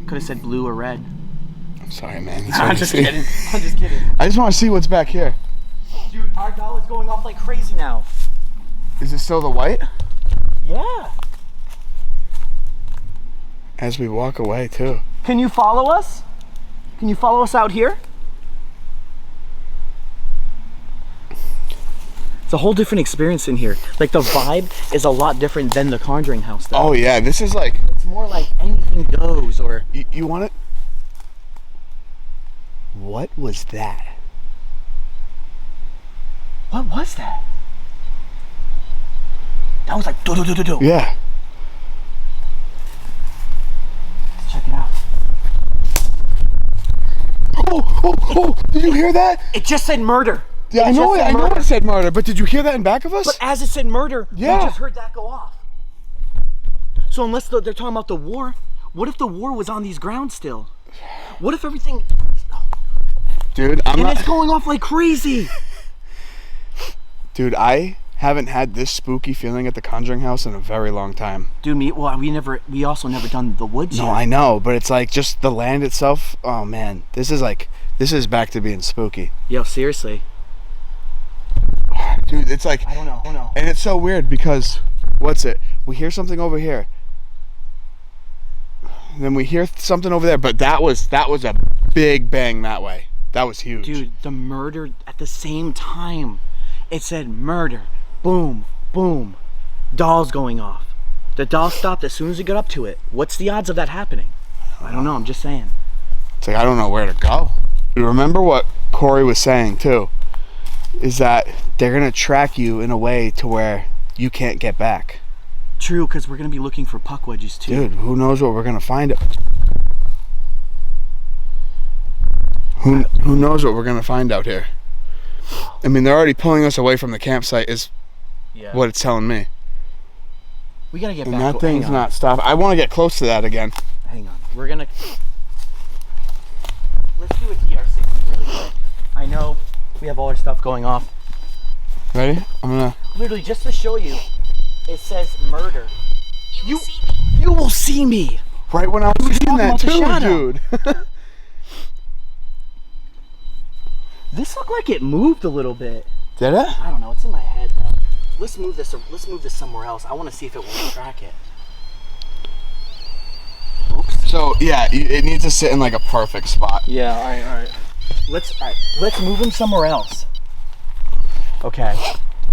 Could have said blue or red. I'm sorry, man. I'm just kidding. I'm just kidding. I just want to see what's back here. Dude, our doll is going off like crazy now. Is it still the white? Yeah. As we walk away, too. Can you follow us? Can you follow us out here? It's a whole different experience in here. Like, the vibe is a lot different than the Conjuring House, though. Oh yeah, this is like. It's more like anything goes, or... You want it? What was that? What was that? That was like do-do-do-do-do. Yeah. Let's check it out. Oh! Did you hear that? It just said murder. Yeah, I It know just said it. I know murder. it said murder, but did you hear that in back of us? But as it said murder, Yeah. we just heard that go off. So unless they're talking about the war, what if the war was on these grounds still? What if everything... Dude, I'm And not. it's going off like crazy. Dude, I haven't had this spooky feeling at the Conjuring House in a very long time. Dude, we also never done the woods yet. No, I know, but it's like just the land itself. Oh man, this is back to being spooky. Yo, seriously. Dude, it's like, I don't know. and it's so weird because, we hear something over here. And then we hear something over there, but that was a big bang that way. That was huge. Dude, the murder at the same time. It said murder. Boom, boom. Dolls going off. The doll stopped as soon as we got up to it. What's the odds of that happening? I don't know, I'm just saying. It's like, I don't know where to go. Remember what Corey was saying too, is that they're gonna track you in a way to where you can't get back. True, because we're gonna be looking for puck wedges too. Dude, who knows what we're gonna find? Who knows what we're gonna find out here? I mean, they're already pulling us away from the campsite is what it's telling me. We gotta get and back. And that thing's not stopping. I want to get close to that again. Hang on. Let's do a DR60 really quick. I know we have all our stuff going off. Ready? I'm gonna... Literally, just to show you, it says murder. You will see me. You will see me. Right when I was seeing that too, dude. This looked like it moved a little bit. Did it? I don't know. It's in my head though. Let's move this somewhere else. I want to see if it will track it. Oops. So yeah, it needs to sit in like a perfect spot. Yeah. All right. Let's move him somewhere else. Okay.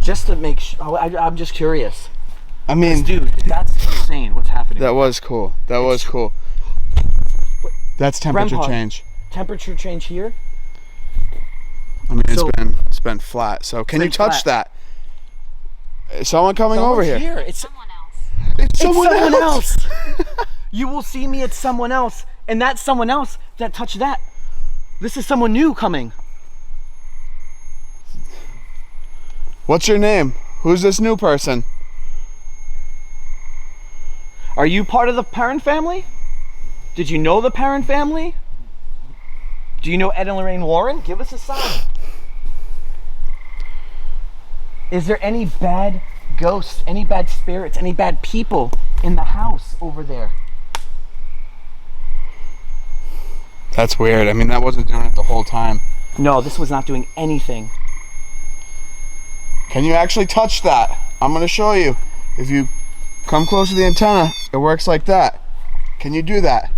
Just to make sure. I'm just curious. I mean, dude, that's insane. What's happening? That was cool. That's temperature change. Temperature change here. I mean, it's been flat. So can you touch that? Is someone coming over here? It's Someone else. It's someone else. You will see me. It's someone else, and that's someone else that touched that. This is someone new coming. What's your name? Who's this new person? Are you part of the Perrin family? Did you know the Perrin family? Do you know Ed and Lorraine Warren? Give us a sign. Is there any bad ghosts, any bad spirits, any bad people in the house over there? That's weird. I mean, that wasn't doing it the whole time. No, this was not doing anything. Can you actually touch that? I'm going to show you. If you come close to the antenna, it works like that. Can you do that?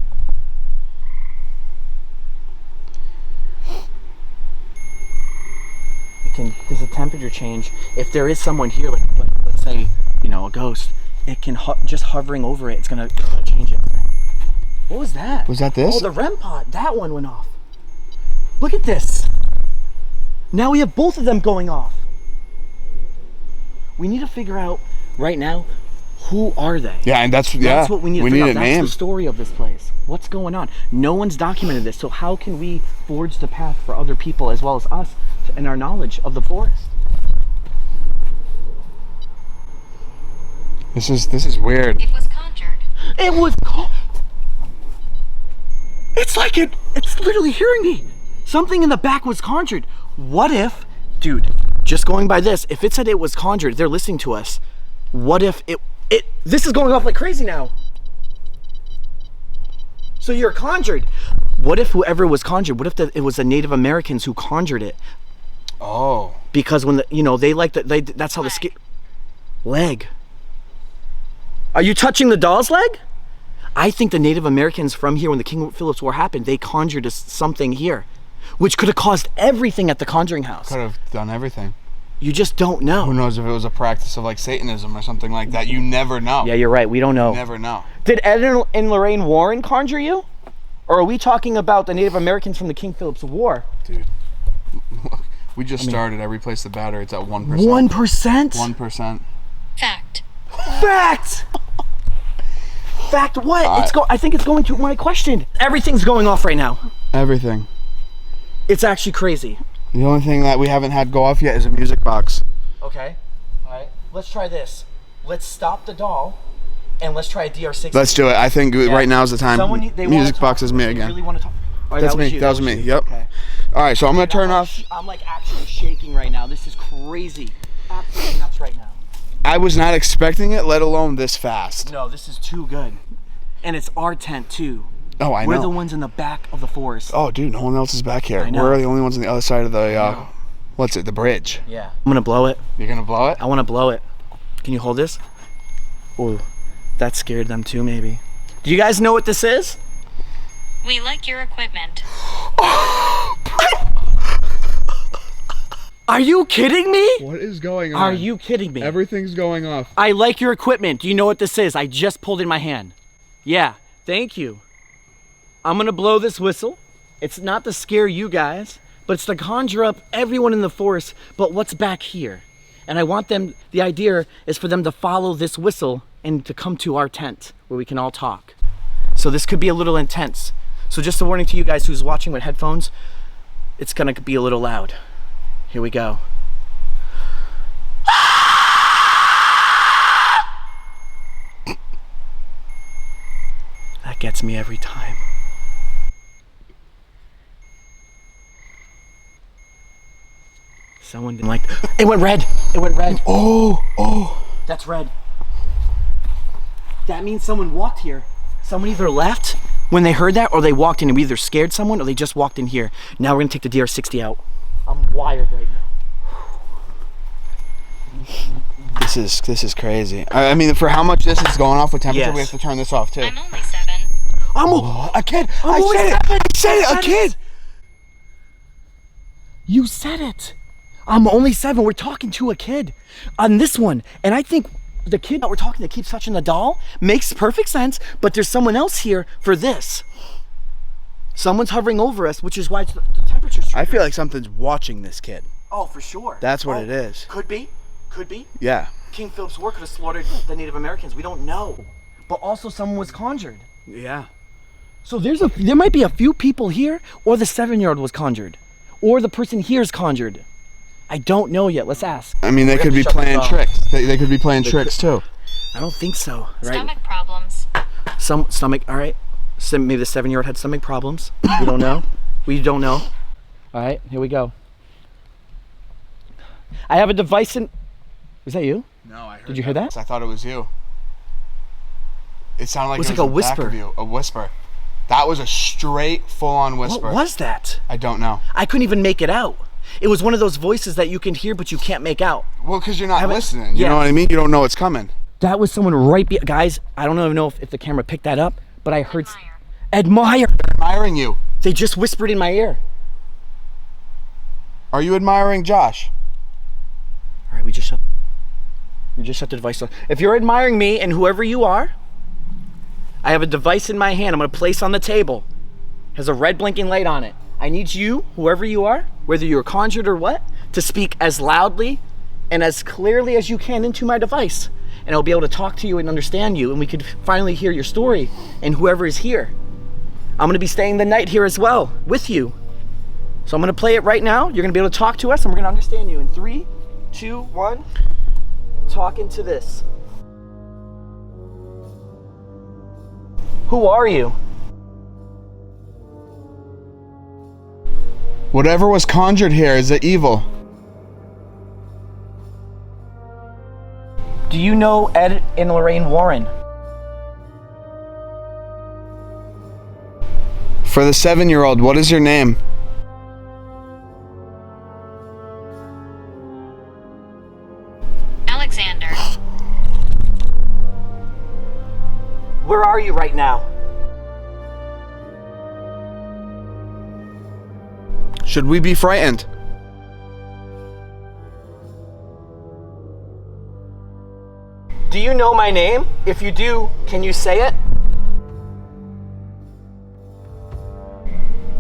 There's a temperature change. If there is someone here, like let's say, a ghost, it can just hovering over it, it's gonna change it. What was that? Was that this? Oh, the REM pod. That one went off. Look at this. Now we have both of them going off. We need to figure out right now, who are they? Yeah, and that's what we need to figure out. a That's name. the story of this place. What's going on? No one's documented this, so how can we forge the path for other people as well as us in our knowledge of the forest? This is weird. It was conjured. It was. It's literally hearing me. Something in the back was conjured. What if, dude, just going by this, if it said it was conjured, they're listening to us. What if this is going off like crazy now. So you're conjured. What if whoever was conjured, what if it was the Native Americans who conjured it? Oh. Because when they like that's how the leg. Are you touching the doll's leg? I think the Native Americans from here, when the King Philip's War happened, they conjured something here, which could have caused everything at the Conjuring House. Could have done everything. You just don't know. Who knows if it was a practice of like Satanism or something like that? You never know. Yeah, you're right. We don't know. You never know. Did Ed and Lorraine Warren conjure you? Or are we talking about the Native Americans from the King Philip's War? Dude. We just started every place the batter. It's at 1%. 1%? 1%. Fact. Fact! Fact what? I think it's going to my question. Everything's going off right now. Everything. It's actually crazy. The only thing that we haven't had go off yet is a music box. Okay. All right. Let's try this. Let's stop the doll, and let's try a DR60. Let's do it. I think right now is the time. They music box is me They again. really want to talk. Right, That's me. That was me. you. Yep. Okay. All right. So I'm gonna turn off. I'm like actually shaking right now. This is crazy. absolutely nuts right now. I was not expecting it, let alone this fast. No, this is too good. And it's our tent too. Oh, I know. We're the ones in the back of the forest. Oh, dude, no one else is back here. I know. We're the only ones on the other side of the, what's it, the bridge. Yeah. I'm gonna blow it. You're gonna blow it? I wanna blow it. Can you hold this? Oh, that scared them too, maybe. Do you guys know what this is? We like your equipment. Are you kidding me? What is going on? Are you kidding me? Everything's going off. I like your equipment. Do you know what this is? I just pulled in my hand. Yeah, thank you. I'm gonna blow this whistle. It's not to scare you guys, but it's to conjure up everyone in the forest, but what's back here. And I want them, the idea is for them to follow this whistle and to come to our tent where we can all talk. So this could be a little intense. So just a warning to you guys who's watching with headphones, it's gonna be a little loud. Here we go. That gets me every time. Someone didn't like. It went red. It went red. Oh. That's red. That means someone walked here. Someone either left when they heard that, or they walked in and we either scared someone or they just walked in here. Now we're gonna take the DR60 out. I'm wired right now. This is crazy. I mean, for how much this is going off with temperature, Yes. we have to turn this off too. I'm only 7. A kid. I'm I only said it. seven. I said it. I A kid. You said it. I'm only 7. We're talking to a kid on this one. And I think the kid that we're talking to keeps touching the doll makes perfect sense, but there's someone else here for this. Someone's hovering over us, which is why the temperature's I feel like something's watching this kid. Oh, for sure. That's what it is. Could be. Could be. Yeah. King Philip's War could have slaughtered the Native Americans. We don't know. But also someone was conjured. Yeah. So there might be a few people here, or the 7-year-old was conjured. Or the person here is conjured. I don't know yet. Let's ask. I mean, they We're could gonna be shut playing this off. tricks. They could be playing tricks too. I don't think so. Right? Stomach problems. Some stomach. All right. So maybe the 7-year-old had stomach problems. We don't know. We don't know. All right. Here we go. I have a device in. Was that you? No, I heard. Did you hear that? I thought it was you. It sounded like It was it like a was in back whisper. of you. A whisper. That was a straight, full-on whisper. What was that? I don't know. I couldn't even make it out. It was one of those voices that you can hear but you can't make out. Well, because you're not Haven't- listening. You Yeah. know what I mean? You don't know it's coming. That was someone right guys, I don't even know if the camera picked that up, but I heard Admire. admire. Admiring you. They just whispered in my ear. Are you admiring Josh? All right, we just shut the device off. If you're admiring me and whoever you are, I have a device in my hand I'm gonna place on the table. It has a red blinking light on it. I need you, whoever you are, whether you're conjured or what, to speak as loudly and as clearly as you can into my device. And I'll be able to talk to you and understand you, and we could finally hear your story and whoever is here. I'm gonna be staying the night here as well with you. So I'm gonna play it right now. You're gonna be able to talk to us and we're gonna understand you in 3, 2, 1. Talk into this. Who are you? Whatever was conjured here is the evil. Do you know Ed and Lorraine Warren? For the 7-year-old, what is your name? Alexander. Where are you right now? Should we be frightened? Do you know my name? If you do, can you say it?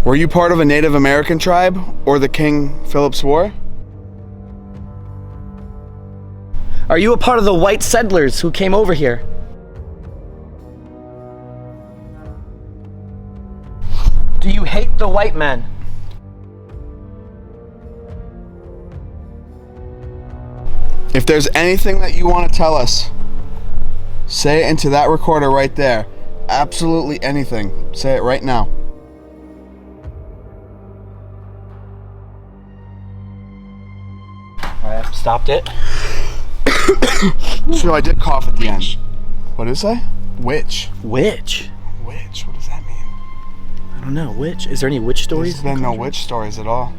Were you part of a Native American tribe or the King Philip's War? Are you a part of the white settlers who came over here? Do you hate the white men? If there's anything that you want to tell us, say it into that recorder right there. Absolutely anything. Say it right now. All right, I've stopped it. So I did cough at the end. What did it say? Witch. Witch? Witch, what does that mean? I don't know. Witch? Is there any witch stories? There's been no witch stories at all.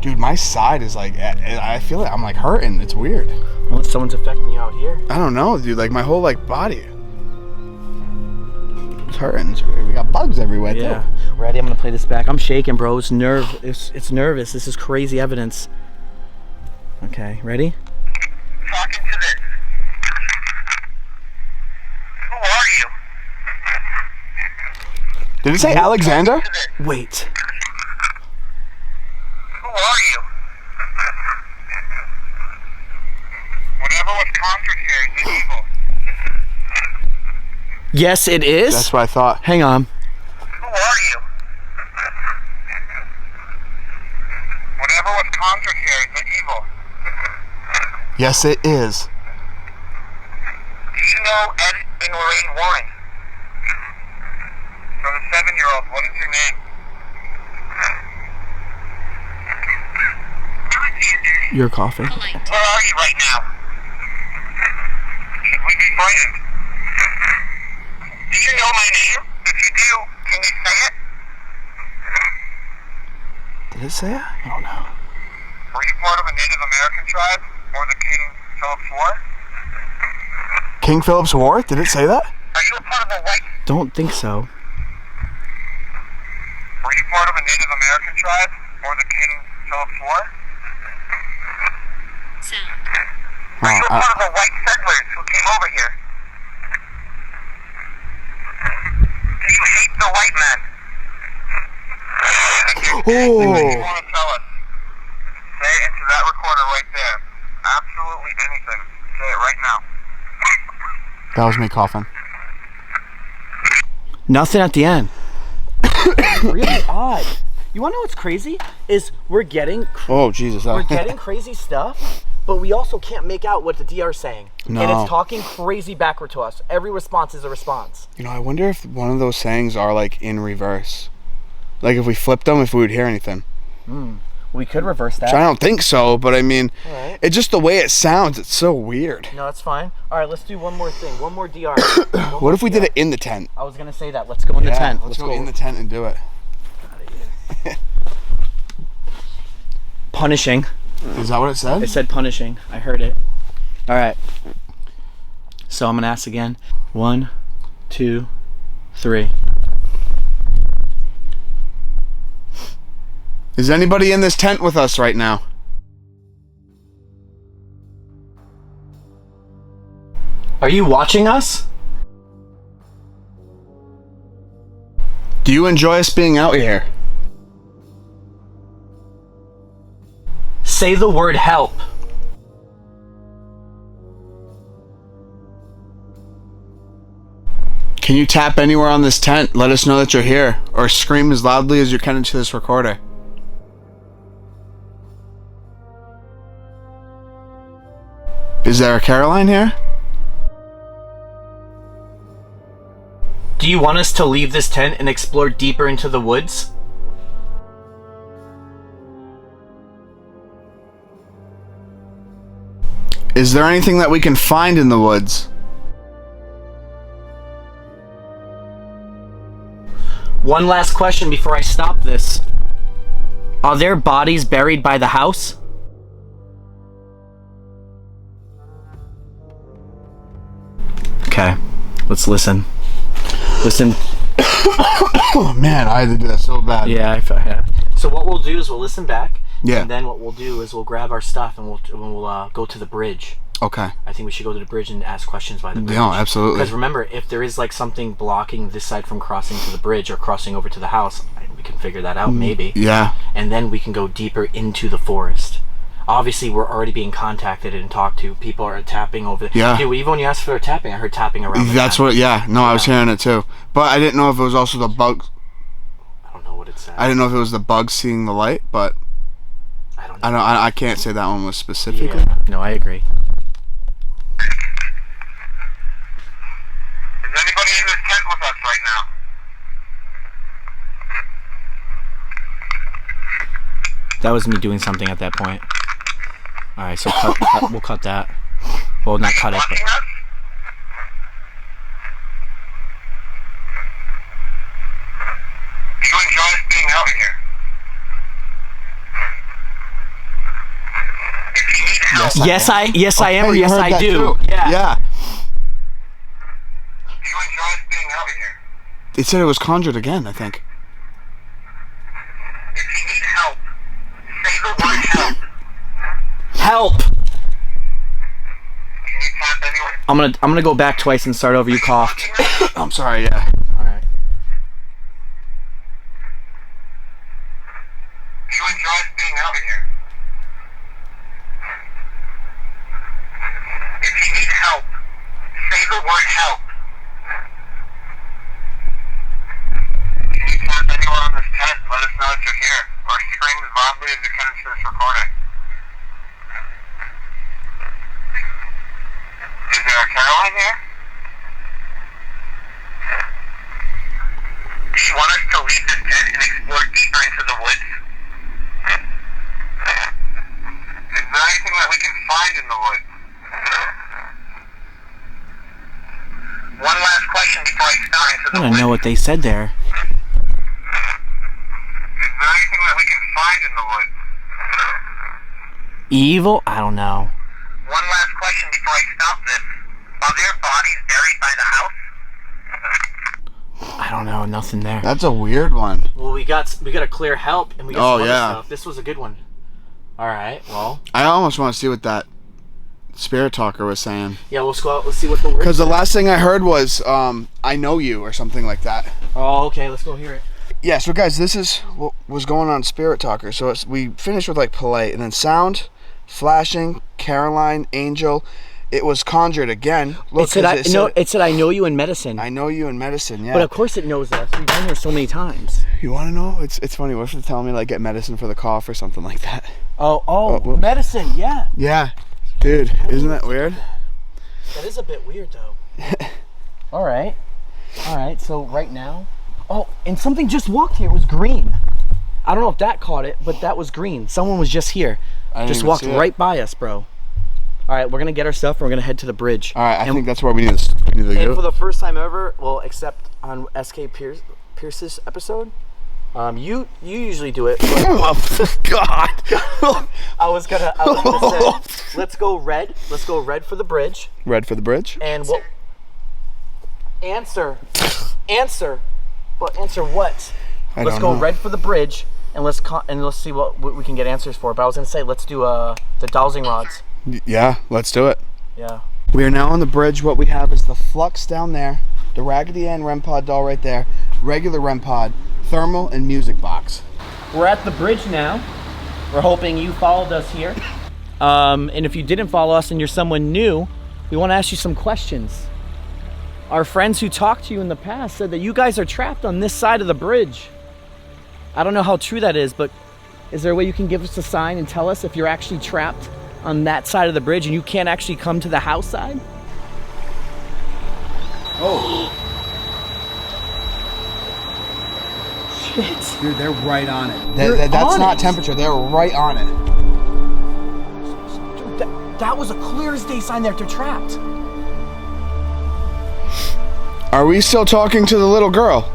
Dude, my side is like, I feel like I'm like hurting. It's weird. Unless someone's affecting you out here. I don't know, dude. Like my whole like body. It's hurting. It's weird. We got bugs everywhere Yeah. too. Ready? I'm gonna play this back. I'm shaking, bro. It's It's nervous. This is crazy evidence. Okay, ready? Talking to this. Who are you? Did it say Alexander? To this. Wait. Who are you? Whatever was conquered here is evil. Yes, it is. That's what I thought. Hang on. Who are you? Whatever was conquered here is evil. Yes, it is. Do you know Ed and Lorraine Warren? From the 7-year-old, what is your name? You're coughing. Polite. Where are you right now? Should we be frightened? Do you know my name? If you do, can you say it? Did it say it? I don't know. Were you part of a Native American tribe? Or the King Philip's War? King Philip's War? Did it say that? Are you a part of a white... Don't think so. Were you part of a Native American tribe? Or the King Philip's War? Sound. Are you a Oh, part of the white settlers who came over here? Do you hate the white man? If you Oh. want to tell us, say it into that recorder right there. Absolutely anything. Say it right now. That was me coughing. Nothing at the end. Really odd. You wanna know what's crazy? Is we're getting Oh, Jesus. we're getting crazy stuff, but we also can't make out what the DR's saying. No. And it's talking crazy backward to us. Every response is a response. You know, I wonder if one of those sayings are like in reverse. Like if we flipped them, if we would hear anything. We could reverse that. Which I don't think so, but I mean, Alright. it's just the way it sounds. It's so weird. No, that's fine. All right, let's do one more thing. One more DR. What if we did it in the tent? I was gonna say that. Let's go in the Yeah, tent. Let's go in the tent and do it. Punishing. Is that what it said? It said punishing. I heard it. All right. So I'm gonna ask again. 1, 2, 3. Is anybody in this tent with us right now? Are you watching us? Do you enjoy us being out here? Say the word help. Can you tap anywhere on this tent? Let us know that you're here. Or scream as loudly as you can into this recorder. Is there a Caroline here? Do you want us to leave this tent and explore deeper into the woods? Is there anything that we can find in the woods? One last question before I stop this. Are there bodies buried by the house? Okay, let's listen. Listen. Oh man, I had to do that so bad. Yeah, yeah. So what we'll do is we'll listen back. Yeah. And then what we'll do is we'll grab our stuff and we'll go to the bridge. Okay. I think we should go to the bridge and ask questions by the bridge. Yeah, absolutely. Because remember, if there is like something blocking this side from crossing to the bridge or crossing over to the house, we can figure that out maybe. Yeah. And then we can go deeper into the forest. Obviously, we're already being contacted and talked to. People are tapping over. Yeah. Dude, even when you asked for tapping, I heard tapping around. That's what. Yeah. No, I was hearing it too. But I didn't know if it was also the bugs. I don't know what it said. I didn't know if it was the bugs seeing the light, but I don't know. I can't say that one was specifically. Yeah. No, I agree. Is anybody in this tent with us right now? That was me doing something at that point. All right, so we'll cut that. Well, not cut it, but... Watching us? Do you enjoy us being out here? If you need help, Yes, I am, or Hey, you yes, heard I that do. too. Yeah. Yeah. do you enjoy us being out here? It said it was conjured again, I think. If you need help, say the word help. Help! Can you tap anywhere? I'm gonna go back twice and start over. You coughed. Watching us? I'm sorry, yeah. All right. Do you enjoy us being out here? If you need help, say the word help. Can you tap anywhere on this tent and let us know that you're here? Or scream as loudly as you can into this recording. Is there a Caroline here? Do you want us to leave this tent and explore deeper into the woods? Is there anything that we can find in the woods? One last question before I start into I the don't woods. know what they said there. Is there anything that we can find in the woods? Evil? I don't know. One last question before I stop this. Are there bodies buried by the house? I don't know. Nothing there. That's a weird one. Well, we got a clear help, and we got Oh, some other yeah. stuff. This was a good one. All right. Well, I almost want to see what that spirit talker was saying. yeah. Let's go out. Let's see what the word. Because the last thing I heard was, I know you, or something like that. Oh, okay. Let's go hear it. Yeah, so guys, this is what was going on Spirit Talker. So we finished with like polite, and then sound, flashing, Caroline, angel. It was conjured again. Look, It said, 'cause it said, I know you in medicine. I know you in medicine, yeah. But of course it knows us. We've been here so many times. You want to know? It's funny. What if it's telling me like get medicine for the cough or something like that? Oh, whoops. medicine. Yeah. Yeah, dude, isn't that weird? That is a bit weird, though. All right. So right now, oh, and something just walked here. It was green. I don't know if that caught it, but that was green. Someone was just here. I didn't Just even walked see it. right by us, bro. All right, we're gonna get our stuff and we're gonna head to the bridge. All right, I And- think that's where we need to And go. for the first time ever, well, except on SK Pierce's episode, you usually do it. But Oh God! I was gonna say, let's go red. Let's go red for the bridge. Red for the bridge. And what? Answer. But answer what? I Let's don't go know. red for the bridge, and let's see what we can get answers for. But I was gonna say, let's do the dowsing rods. Yeah, let's do it. Yeah. We are now on the bridge. What we have is the Flux down there, the Raggedy Ann REM pod doll right there, regular REM pod, thermal, and music box. We're at the bridge now. We're hoping you followed us here. And if you didn't follow us and you're someone new, we want to ask you some questions. Our friends who talked to you in the past said that you guys are trapped on this side of the bridge. I don't know how true that is, but is there a way you can give us a sign and tell us if you're actually trapped on that side of the bridge and you can't actually come to the house side? Oh. Shit. Dude, they're right on it. They're That's on not it. temperature. They're right on it. That was a clear as day sign that they're trapped. Are we still talking to the little girl?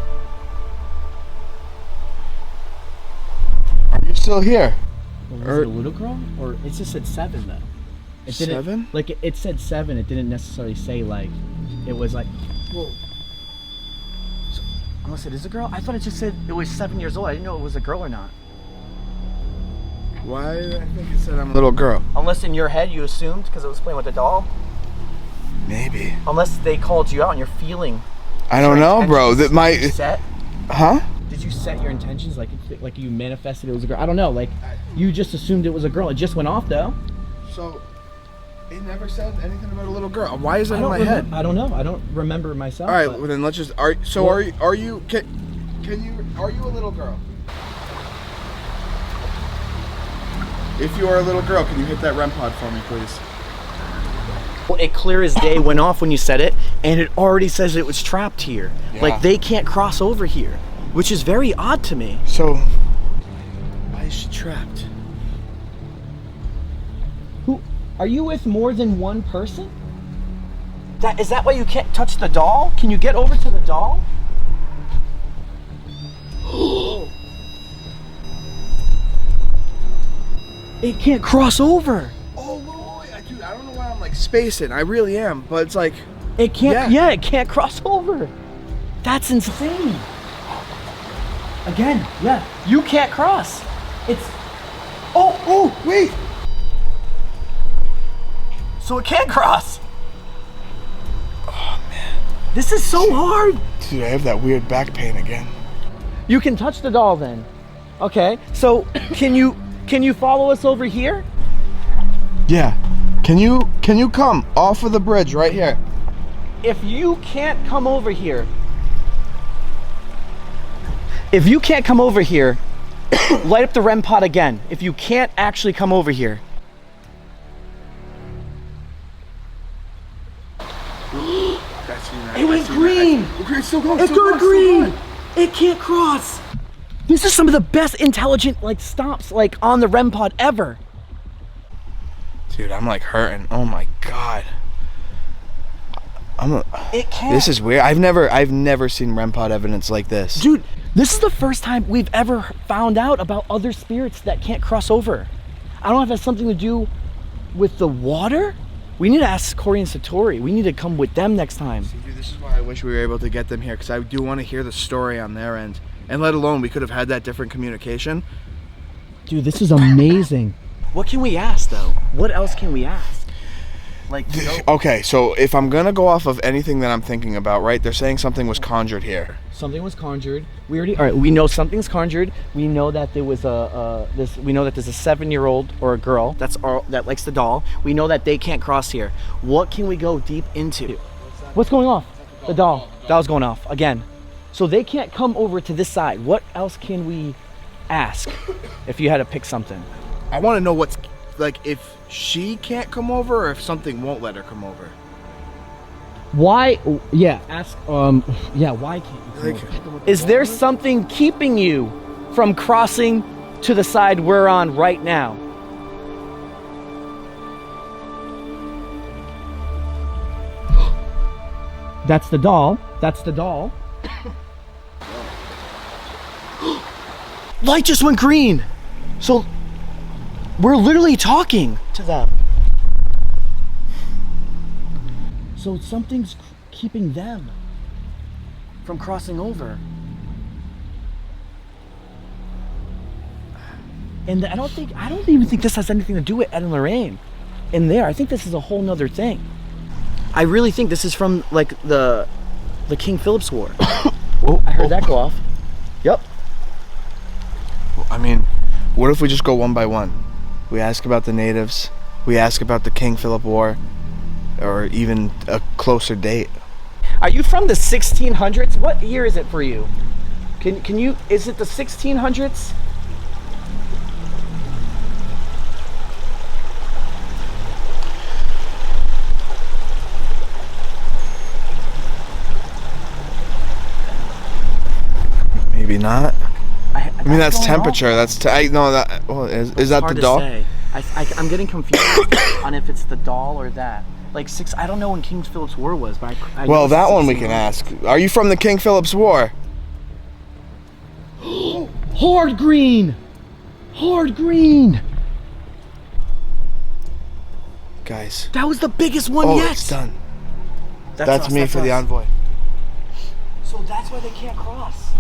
Are you still here? Was it a little girl? Or it just said 7 though. It didn't, 7? Like it said 7. It didn't necessarily say like it was like. Whoa. So, unless it is a girl, I thought it just said it was 7 years old. I didn't know it was a girl or not. Why did I think it said I'm a little girl? Unless in your head you assumed because it was playing with the doll. Maybe. Unless they called you out and you're feeling. I don't know, bro. That Did you might. set? Huh? Did you set your intentions like you manifested it was a girl? I don't know. Like you just assumed it was a girl. It just went off though. So, it never said anything about a little girl. Why is it I in don't my remember, head? I don't know. I don't remember myself. All right, but- well then let's just. Are you? Are you a little girl? If you are a little girl, can you hit that REM pod for me, please? Well, it clear as day went off when you said it, and it already says it was trapped here. Yeah. Like they can't cross over here, which is very odd to me. So, why is she trapped? Who? Are you with more than one person? Is that why you can't touch the doll? Can you get over to the doll? It can't cross over. Oh, wait, dude, I don't know why I'm like spacing. I really am, but it's like It can't. Yeah, it can't cross over. That's insane. Again, yeah, you can't cross. It's. Oh, wait. so it can't cross. Oh man, this is so hard. Dude, I have that weird back pain again. You can touch the doll then. Okay, so can you follow us over here? Yeah. Can you come off of the bridge right here? If you can't come over here, light up the REM pod again. If you can't actually come over here. It went green. It's still going. It's going green. It can't cross. This is some of the best intelligent like stops like on the REM pod ever. Dude, I'm like hurting. Oh my god. It can't. This is weird. I've never seen REM pod evidence like this. Dude, this is the first time we've ever found out about other spirits that can't cross over. I don't know if it has something to do with the water. We need to ask Corey and Satori. We need to come with them next time. See, dude, this is why I wish we were able to get them here, because I do want to hear the story on their end. And let alone we could have had that different communication. Dude, this is amazing. What can we ask though? What else can we ask? Like, Okay, so if I'm gonna go off of anything that I'm thinking about, right? They're saying something was conjured here. something was conjured. All right, we know something's conjured. We know that there was we know that there's a 7-year-old or a girl that likes the doll. We know that they can't cross here. What can we go deep into? What's going off? The doll. That was going off again. So they can't come over to this side. What else can we ask if you had to pick something? I want to know what's like if she can't come over or if something won't let her come over. Why? Yeah, ask. Yeah, why can't you come over? Is there something keeping you from crossing to the side we're on right now? That's the doll. That's the doll. Light just went green. So we're literally talking to them. So something's keeping them from crossing over. And I don't even think this has anything to do with Ed and Lorraine in there. I think this is a whole nother thing. I really think this is from like the King Philip's War. Oh, I heard that go off. Yep. I mean, what if we just go one by one? We ask about the natives, we ask about the King Philip War, or even a closer date. Are you from the 1600s? What year is it for you? Can you, is it the 1600s? Maybe not. I mean, that's going temperature. That's I know that. Well, is that the hard doll? to say. I'm getting confused on if it's the doll or that. Like I don't know when King Philip's War was, but I Well, know that it's one we can ask. Are you from the King Philip's War? Hard green. Hard green. Guys. That was the biggest one Oh, yet. it's done. That's That's me for the envoy. So that's why they can't cross.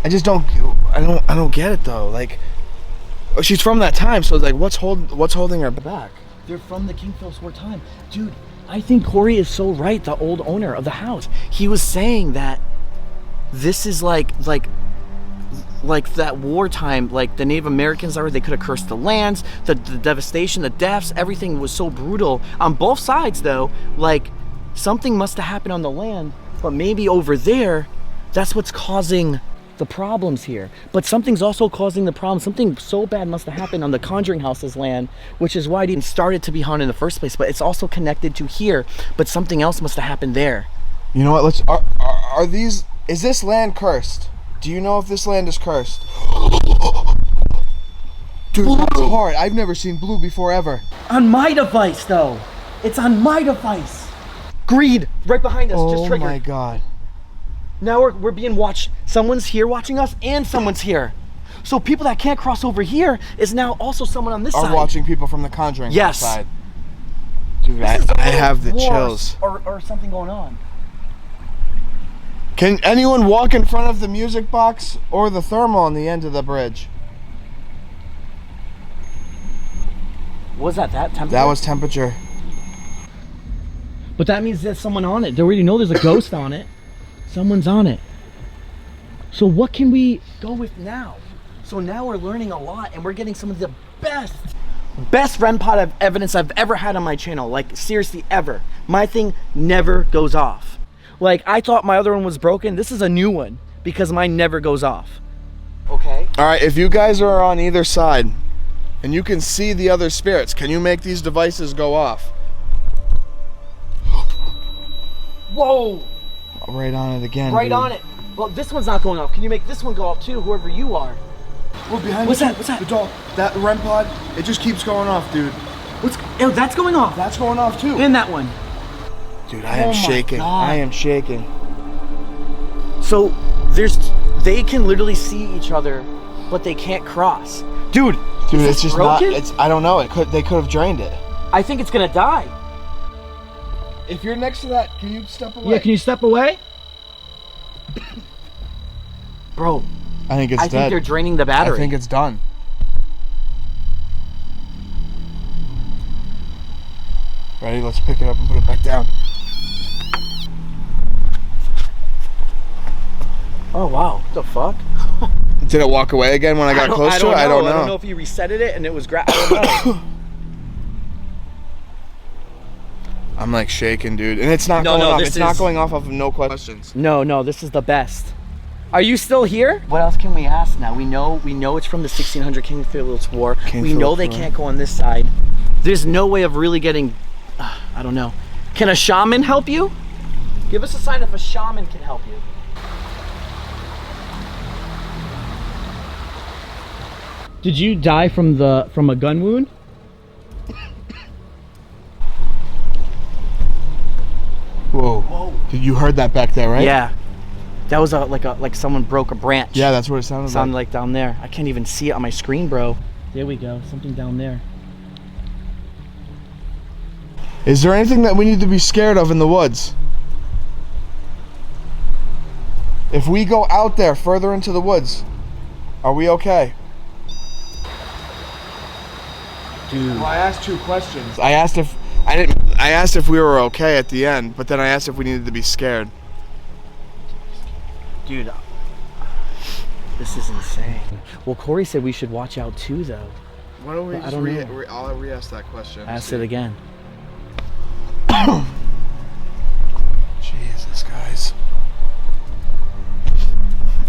I just don't. I don't get it though. Like, oh, she's from that time, so like, what's holding her back? They're from the King Philip's War time. Dude, I think Corey is so right, the old owner of the house. He was saying that this is like that wartime, like the Native Americans they could have cursed the lands, the devastation, the deaths, everything was so brutal. On both sides though, like something must have happened on the land, but maybe over there, that's what's causing the problems here. But something's also causing the problem. Something so bad must have happened on the Conjuring House's land, which is why it even started to be haunted in the first place. But it's also connected to here. But something else must have happened there. You know what? Are these? Is this land cursed? Do you know if this land is cursed? Dude, Blue. that's hard. I've never seen blue before ever. On my device, though. It's on my device. Greed, right behind us, just Oh triggered. my god. Now we're being watched. Someone's here watching us, and someone's here. So people that can't cross over here is now also someone on this side. Are watching people from the Conjuring Yes. side. Dude, I This is a have the war chills. Or something going on. Can anyone walk in front of the music box or the thermal on the end of the bridge? Was that temperature? That was temperature. But that means there's someone on it. They already know there's a ghost on it. Someone's on it. So what can we go with now? So now we're learning a lot, and we're getting some of the best REM pod of evidence I've ever had on my channel. Like, seriously, ever. My thing never goes off. Like, I thought my other one was broken. This is a new one because mine never goes off. Okay? All right, if you guys are on either side and you can see the other spirits, can you make these devices go off? Whoa! Right on it again. Right dude. on it. Well, this one's not going off. Can you make this one go off too, whoever you are? Oh, behind What's you. that? What's that? The dog. That REM pod, it just keeps going off, dude. Oh, that's going off. That's going off too. And that one. Dude, I am my shaking. God. I am shaking. So they can literally see each other, but they can't cross. Dude, Dude, is it's this just broken? not. I don't know. They could have drained it. I think it's gonna die. If you're next to that, can you step away? Yeah, can you step away? Bro, I think it's I dead. think they're draining the battery. I think it's done. Ready? Let's pick it up and put it back down. Oh wow, what the fuck? Did it walk away again when I got close to it? I don't know. I don't know if you resetted it and it was I don't know. I'm like shaking, dude, and it's not going off. It's not going off of no questions. No, this is the best. Are you still here? What else can we ask now? We know it's from the 1600 King Philip's War. We know they can't go on this side. There's no way of really getting, I don't know. Can a shaman help you? Give us a sign if a shaman can help you. Did you die from a gun wound? Whoa. You heard that back there, right? Yeah. That was like someone broke a branch. Yeah, that's what it sounded Sounded like. like down there. I can't even see it on my screen, bro. There we go. Something down there. Is there anything that we need to be scared of in the woods? If we go out there further into the woods, are we okay? Dude. Well, I asked two questions. I asked if we were okay at the end, but then I asked if we needed to be scared. Dude, this is insane. Well, Corey said we should watch out too, though. Why don't we I just don't know. I'll re-ask that question. Ask it again. Jesus, guys.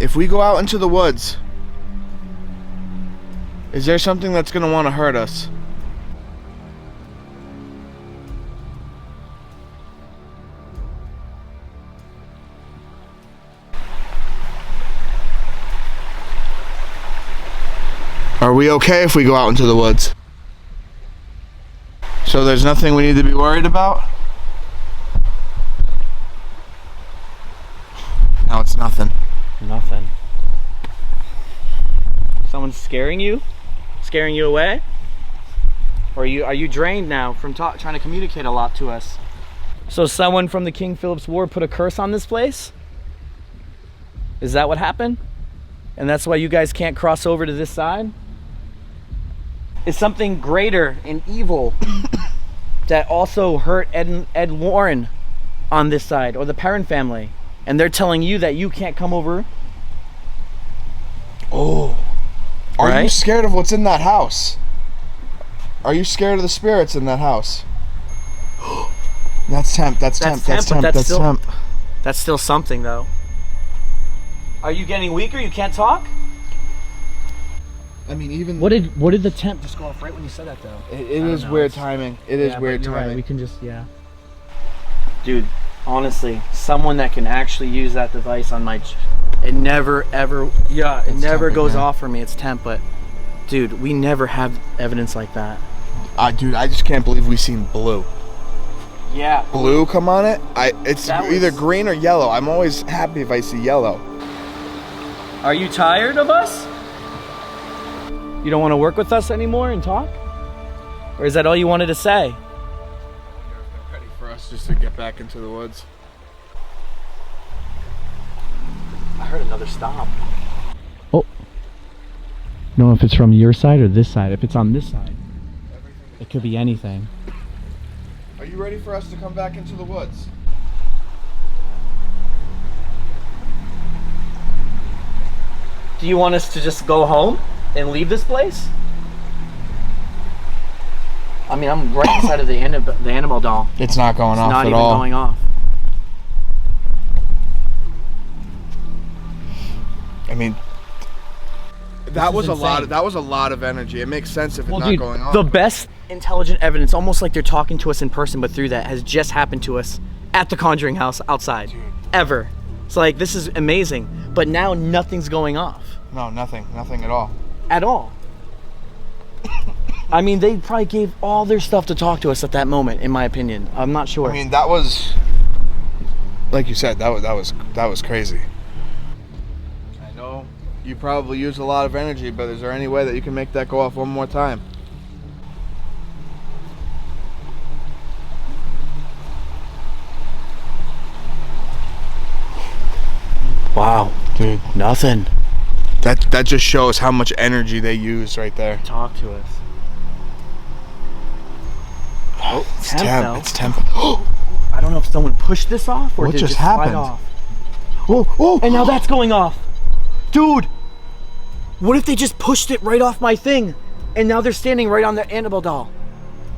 If we go out into the woods, is there something that's going to want to hurt us? Are we okay if we go out into the woods? So there's nothing we need to be worried about? No, it's nothing. Nothing. Someone's scaring you? Scaring you away? Or are you drained now from trying to communicate a lot to us? So someone from the King Philip's War put a curse on this place? Is that what happened? And that's why you guys can't cross over to this side? Is something greater and evil that also hurt Ed Warren on this side, or the Perrin family, and they're telling you that you can't come over? Oh. Are you Right? scared of what's in that house? Are you scared of the spirits in that house? That's temp. That's temp. That's temp. That's temp. That's still something, though. Are you getting weaker? You can't talk? I mean, even What did the temp just go off right when you said that, though? it is know, weird it's- timing. It is weird timing. Right. We can just Dude, honestly, someone that can actually use that device on my, it never ever, it It's never temp goes again. off for me. It's temp, but Dude, we never have evidence like that. Dude, I just can't believe we seen blue. Yeah. Blue come on it. It's That either was- green or yellow. I'm always happy if I see yellow. Are you tired of us? You don't want to work with us anymore and talk? Or is that all you wanted to say? Ready for us just to get back into the woods. I heard another stop. Oh. No, if it's from your side or this side. If it's on this side, it could be anything. Are you ready for us to come back into the woods? Do you want us to just go home and leave this place? I mean, I'm right inside of the Annabelle doll. It's not going It's off not at even all. going off. I mean, that is was a lot. insane. That was a lot of energy. It makes sense if it's Well, not dude, going on. the best intelligent evidence, almost like they're talking to us in person, but through that, has just happened to us at the Conjuring House outside. Dude. Ever. It's like, this is amazing. But now nothing's going off. No, nothing at all. At all. I mean, they probably gave all their stuff to talk to us at that moment, in my opinion. I'm not sure. I mean, that was, like you said, that was crazy. I know you probably used a lot of energy, but is there any way that you can make that go off one more time? Wow. Dude, Nothing. that just shows how much energy they used right there. Talk to us. Oh, It's temp temp. though. It's temp. I don't know if someone pushed this off or What did it just just slide happened? off. Oh. And now that's going off. Dude, what if they just pushed it right off my thing and now they're standing right on the Annabelle doll?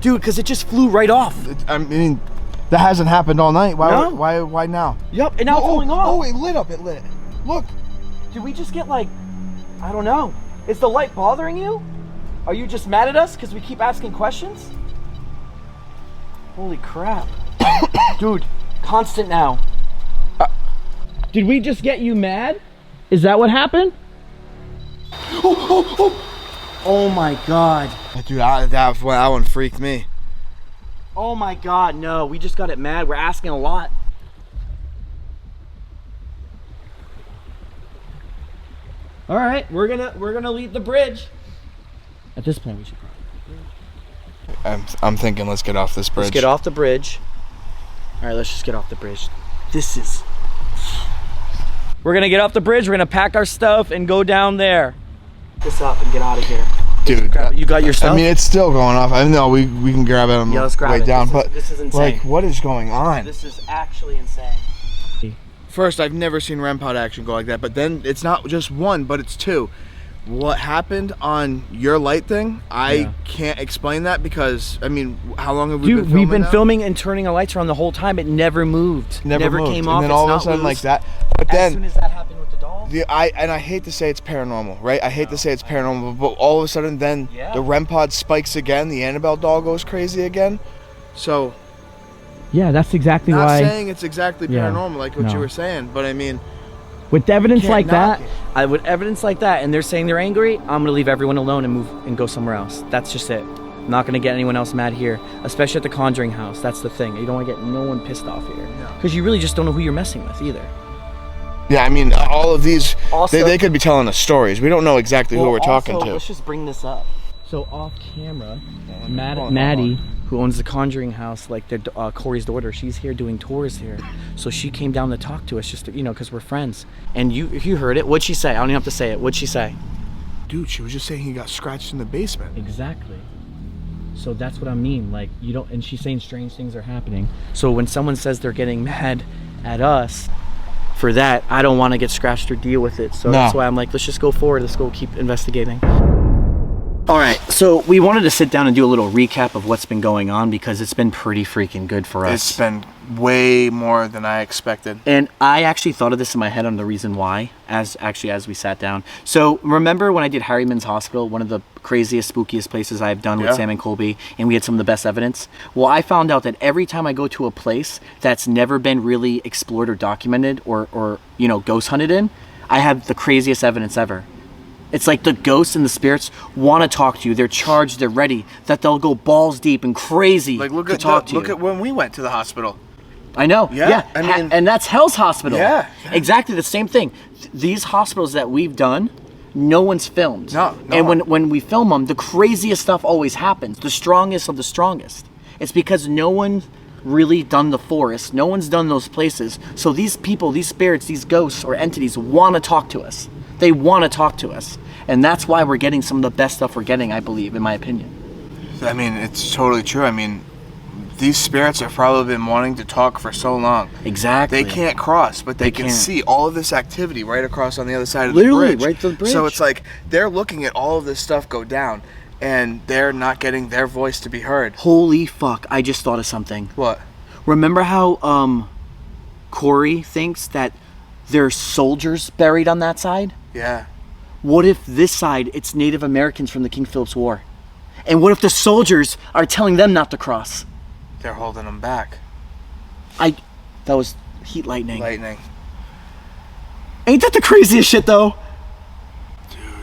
Dude, because it just flew right off. I mean, that hasn't happened all night. Why? No. Why now? Yup, and now it's going off. Oh, it lit up. It lit. Look. Did we just get like, I don't know. Is the light bothering you? Are you just mad at us because we keep asking questions? Holy crap. Dude, constant now. Did we just get you mad? Is that what happened? Oh my god. Dude, that one freaked me. Oh my god, no. We just got it mad. We're asking a lot. All right, we're gonna leave the bridge. At this point, we should probably. I'm thinking, let's get off this bridge. Let's get off the bridge. All right, let's just get off the bridge. This is. We're gonna get off the bridge. We're gonna pack our stuff and go down there. This up and get out of here. Dude, Grab it. You got your stuff? I mean, it's still going off. I know we can grab it on Yeah, let's the grab way it. down, This is but insane. like, what is going on? This is actually insane. First, I've never seen REM pod action go like that, but then it's not just one, but it's two. What happened on your light thing, I can't explain that because, I mean, how long have we been Dude, filming we've been now? filming and turning our lights around the whole time. It never moved. Never moved. came and off. then It's all of not a sudden loose. like that. But As soon then, as that happened with the doll. I hate to say it's paranormal, right? I hate to say it's paranormal, but all of a sudden then Yeah. the REM pod spikes again, the Annabelle doll goes crazy again. So, Yeah, that's exactly not why. saying it's exactly Yeah. paranormal like what you No. were saying, but I mean, With evidence can't like knock that, it. With evidence like that, and they're saying they're angry, I'm gonna leave everyone alone and move and go somewhere else. That's just it. I'm not gonna get anyone else mad here, especially at the Conjuring House. That's the thing. You don't want to get no one pissed off here, because you really just don't know who you're messing with either. yeah, I mean, all of these, Also- they could be telling us stories. We don't know exactly who we're talking also, to. Let's just bring this up. So off camera, Maddie, who owns the Conjuring House, like their Corey's daughter, she's here doing tours here. So she came down to talk to us, just to, because we're friends. And you heard it. What'd she say? I don't even have to say it. What'd she say? Dude, she was just saying he got scratched in the basement. exactly. So that's what I mean. Like, you don't, and she's saying strange things are happening. So when someone says they're getting mad at us for that, I don't want to get scratched or deal with it. So No. that's why I'm like, let's just go forward. Let's go keep investigating. All right, so we wanted to sit down and do a little recap of what's been going on because it's been pretty freaking good for us. It's been way more than I expected. And I actually thought of this in my head on the reason why, as we sat down. So remember when I did Harriman's Hospital, one of the craziest, spookiest places I've done with Yeah. Sam and Colby, and we had some of the best evidence? Well, I found out that every time I go to a place that's never been really explored or documented or ghost hunted in, I have the craziest evidence ever. It's like the ghosts and the spirits want to talk to you. They're charged, they're ready, that they'll go balls deep and crazy Like look to at talk to you. look at when we went to the hospital. I know. Yeah, I mean- and that's Hell's Hospital. Yeah. Exactly the same thing. These hospitals that we've done, no one's filmed. No And one. when we film them, the craziest stuff always happens. The strongest of the strongest. It's because no one really done the forest. No one's done those places. So these people, these spirits, these ghosts or entities want to talk to us. They want to talk to us. And that's why we're getting some of the best stuff we're getting, I believe, in my opinion. I mean, it's totally true. I mean, these spirits have probably been wanting to talk for so long. Exactly. They can't cross, but they can can't. see all of this activity right across on the other side of Literally, the bridge. right to the bridge. So it's like they're looking at all of this stuff go down, and they're not getting their voice to be heard. Holy fuck, I just thought of something. What? Remember how Corey thinks that there's soldiers buried on that side? Yeah. What if this side, it's Native Americans from the King Philip's War? And what if the soldiers are telling them not to cross? They're holding them back. That was heat lightning. Lightning. Ain't that the craziest shit though?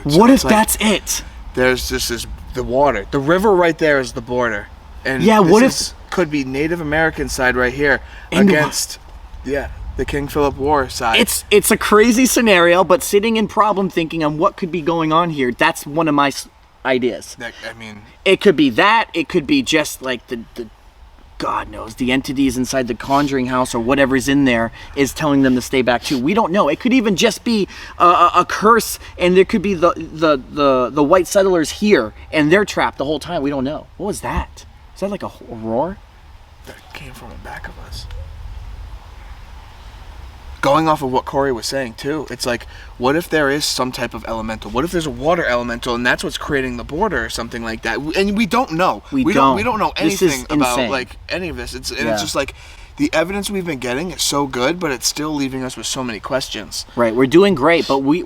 Dude, so What it's if that's it? There's just the water. The river right there is the border. And Yeah, this what if- is- could be Native American side right here And against the King Philip War side. It's a crazy scenario, but sitting in problem thinking on what could be going on here, that's one of my ideas. I mean, It could be that. It could be just like the God knows, the entities inside the Conjuring House or whatever's in there is telling them to stay back too. We don't know. It could even just be a curse, and there could be the white settlers here, and they're trapped the whole time. We don't know. What was that? Is that like a roar? that came from the back of us. Going off of what Corey was saying too, it's like, what if there is some type of elemental? What if there's a water elemental and that's what's creating the border or something like that? And we don't know. We don't know This is anything about insane. like any of this. It's Yeah. just like the evidence we've been getting is so good, but it's still leaving us with so many questions. Right, we're doing great, but we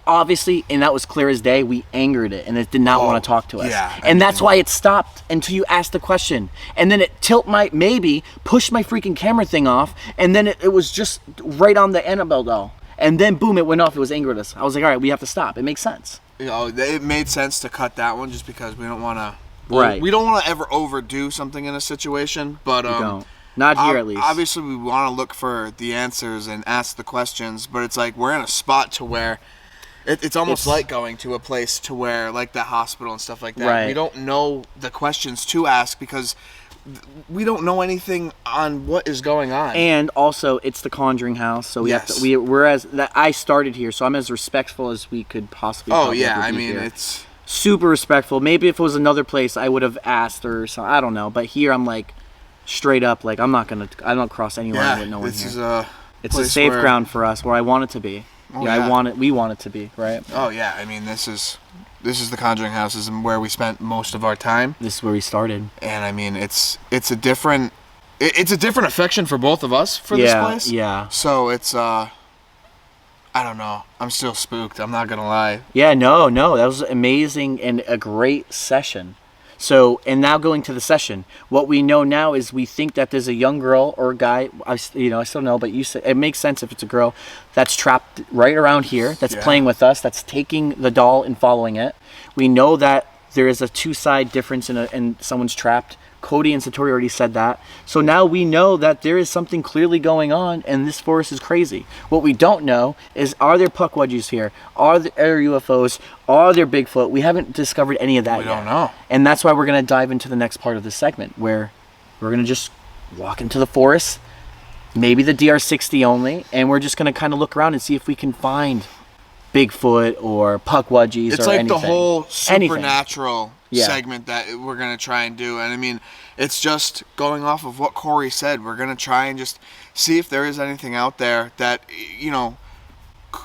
obviously, and that was clear as day, we angered it, and it did not want to talk to us. yeah, And that's why it stopped until you asked the question. And then it pushed my freaking camera thing off, and then it was just right on the Annabelle doll. And then boom, it went off, it was angry at us. I was like, all right, we have to stop. It makes sense. You know, it made sense to cut that one just because we don't want to. Right. We don't want to ever overdo something in a situation, but Don't. Not here, at least. Obviously, we want to look for the answers and ask the questions, but it's like we're in a spot to where it's almost like going to a place to where, like that hospital and stuff like that. Right. We don't know the questions to ask because we don't know anything on what is going on. And also, it's the Conjuring House, so we have Yes. to. We're as that. I started here, so I'm as respectful as we could possibly. Oh probably yeah, ever I be mean here. it's Super respectful. Maybe if it was another place, I would have asked or something. I don't know. But here, I'm like, straight up, like I don't cross any line with no one this here. is a It's a place safe where- ground for us, where I want it to be. Oh, yeah, yeah. we want it to be, right? Oh yeah, I mean this is the Conjuring House. This is where we spent most of our time. This is where we started. And I mean, it's a different affection for both of us for this place. Yeah. So it's I don't know. I'm still spooked. I'm not gonna lie. Yeah, no, that was amazing and a great session. So, and now going to the session, what we know now is we think that there's a young girl or a guy, I still don't know, but you said it makes sense if it's a girl that's trapped right around here, that's Yeah. playing with us, that's taking the doll and following it. We know that there is a two-side difference in someone's trapped. Cody and Satori already said that. So now we know that there is something clearly going on and this forest is crazy. What we don't know is, are there puckwudgies here? Are there UFOs? Are there Bigfoot? We haven't discovered any of that yet. We don't know. And that's why we're going to dive into the next part of this segment, where we're going to just walk into the forest, maybe the DR60 only, and we're just going to kind of look around and see if we can find Bigfoot or puckwudgies It's or like anything. the whole Anything. supernatural Yeah. segment that we're gonna try and do, and I mean, it's just going off of what Corey said. We're gonna try and just see if there is anything out there that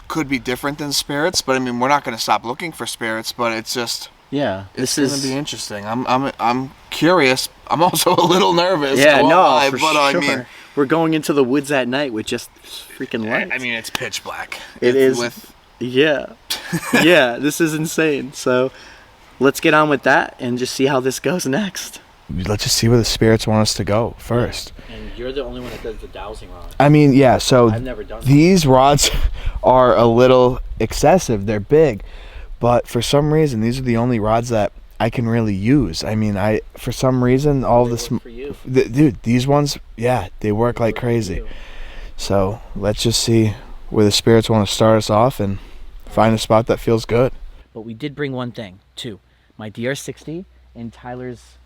could be different than spirits. But I mean, we're not gonna stop looking for spirits. But it's just Yeah, it's this gonna is be interesting. I'm curious. I'm also a little nervous. Yeah, I won't no, lie, for but sure. I mean, We're going into the woods at night with just freaking lights. I mean, it's pitch black. It is. With Yeah. Yeah, this is insane. So let's get on with that and just see how this goes next. let's just see where the spirits want us to go first. And you're the only one that does the dowsing rod. I mean, yeah, so I've never done that. these rods are a little excessive. They're big. but for some reason these are the only rods that I can really use. I mean, for some reason all this, For you. dude, these ones, yeah, they work like crazy. So let's just see where the spirits want to start us off and find a spot that feels good. But we did bring one thing too, my DR60 and Tyler's,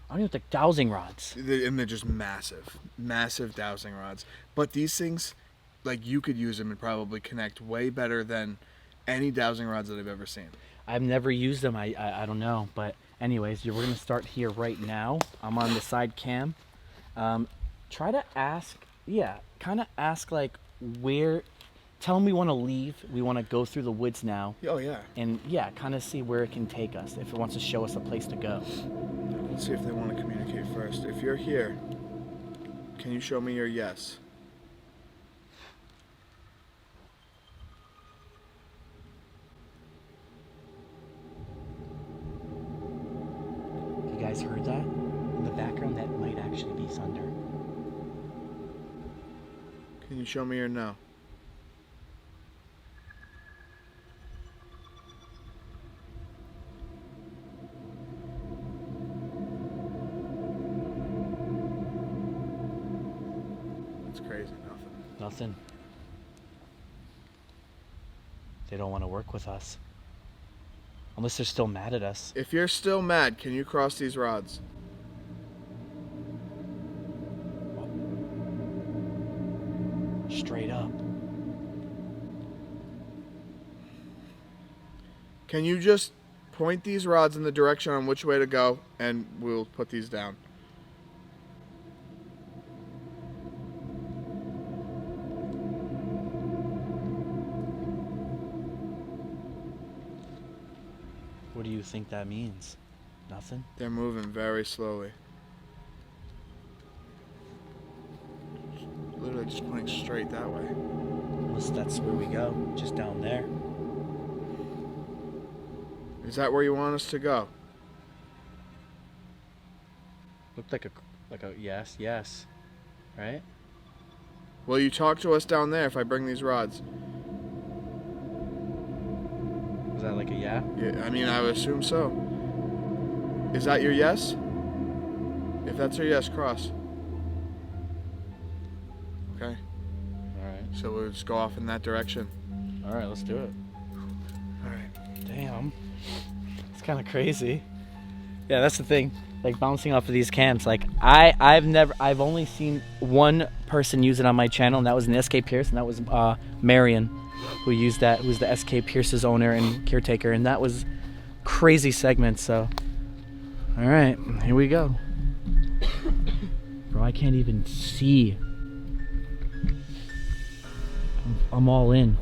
I don't know what the dowsing rods. And they're just massive dowsing rods. But these things, like, you could use them and probably connect way better than any dowsing rods that I've ever seen. I've never used them. I don't know. But anyways, we're going to start here right now. I'm on the side cam. Try to ask, kind of ask like where, tell them we want to leave. We want to go through the woods now. Oh, yeah. And kind of see where it can take us. If it wants to show us a place to go. Let's see if they want to communicate first. If you're here, can you show me your yes? You guys heard that? In the background, that might actually be thunder. Can you show me your no? That's crazy, Nothing. They don't want to work with us. Unless they're still mad at us. If you're still mad, can you cross these rods? Straight up. Can you just point these rods in the direction on which way to go, and we'll put these down? What do you think that means? Nothing? They're moving very slowly. Literally just pointing straight that way. Unless that's where we go. Just down there. Is that where you want us to go? Looked like a yes. Right? Will you talk to us down there if I bring these rods? Is that like a yeah? Yeah, I mean, I would assume so. Is that your yes? If that's your yes, cross. Okay. Alright. So we'll just go off in that direction. Alright, let's do it. Alright. Damn. It's kind of crazy. Yeah, that's the thing. Like bouncing off of these cams. Like I've only seen one person use it on my channel, and that was an SK Pierce, and that was Marion, who used that, who's the SK Pierce's owner and caretaker, and that was crazy segment. So, all right, here we go. Bro, I can't even see. I'm all in.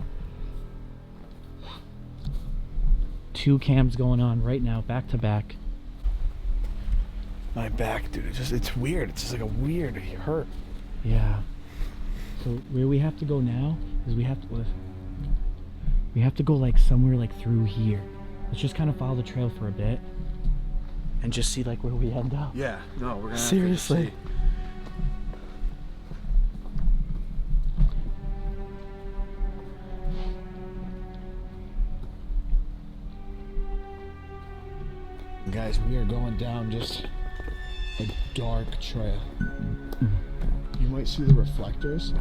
2 cams going on right now, back to back. My back, dude, it's weird. It's just like a weird hurt. Yeah. So where we have to go now is we have to go like somewhere like through here. Let's just kind of follow the trail for a bit and just see like where we end up. Yeah, no, we're gonna Seriously. have to see. Guys, we are going down just a dark trail. You might see the reflectors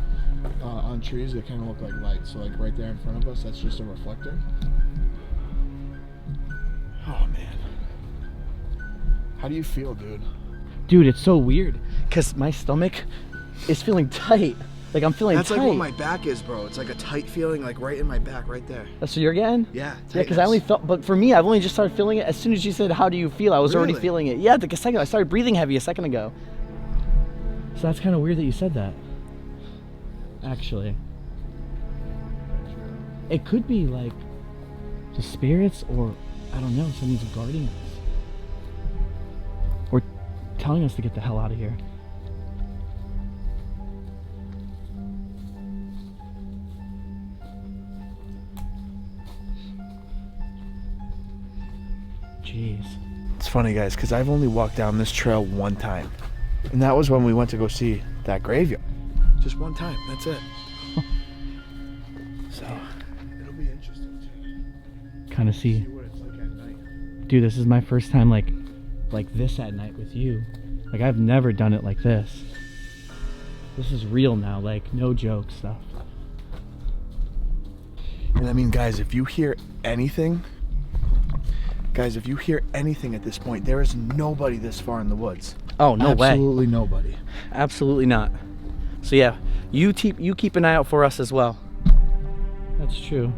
on trees. They kind of look like lights. So like right there in front of us, that's just a reflector. Oh man, how do you feel, dude? Dude, it's so weird because my stomach is feeling tight. Like I'm feeling That's tight. like what my back is, bro. It's like a tight feeling, like right in my back, right there. That's what you're getting? Yeah. Yeah, because I only felt, but for me, I've only just started feeling it as soon as you said, "How do you feel?" I was already Really? feeling it. Yeah, like a second. I started breathing heavy a second ago. So that's kind of weird that you said that. Actually, it could be like the spirits, or I don't know, someone's guarding us, or telling us to get the hell out of here. Jeez. It's funny, guys, because I've only walked down this trail one time, and that was when we went to go see that graveyard. Just one time. That's it. So it'll be interesting to Kind of see what Dude, this is my first time like this at night with you. Like, I've never done it like this. This is real now, like, no joke stuff. And I mean, guys, if you hear anything at this point, there is nobody this far in the woods. Oh, no way. Absolutely nobody. Absolutely not. So yeah, you keep an eye out for us as well. That's true.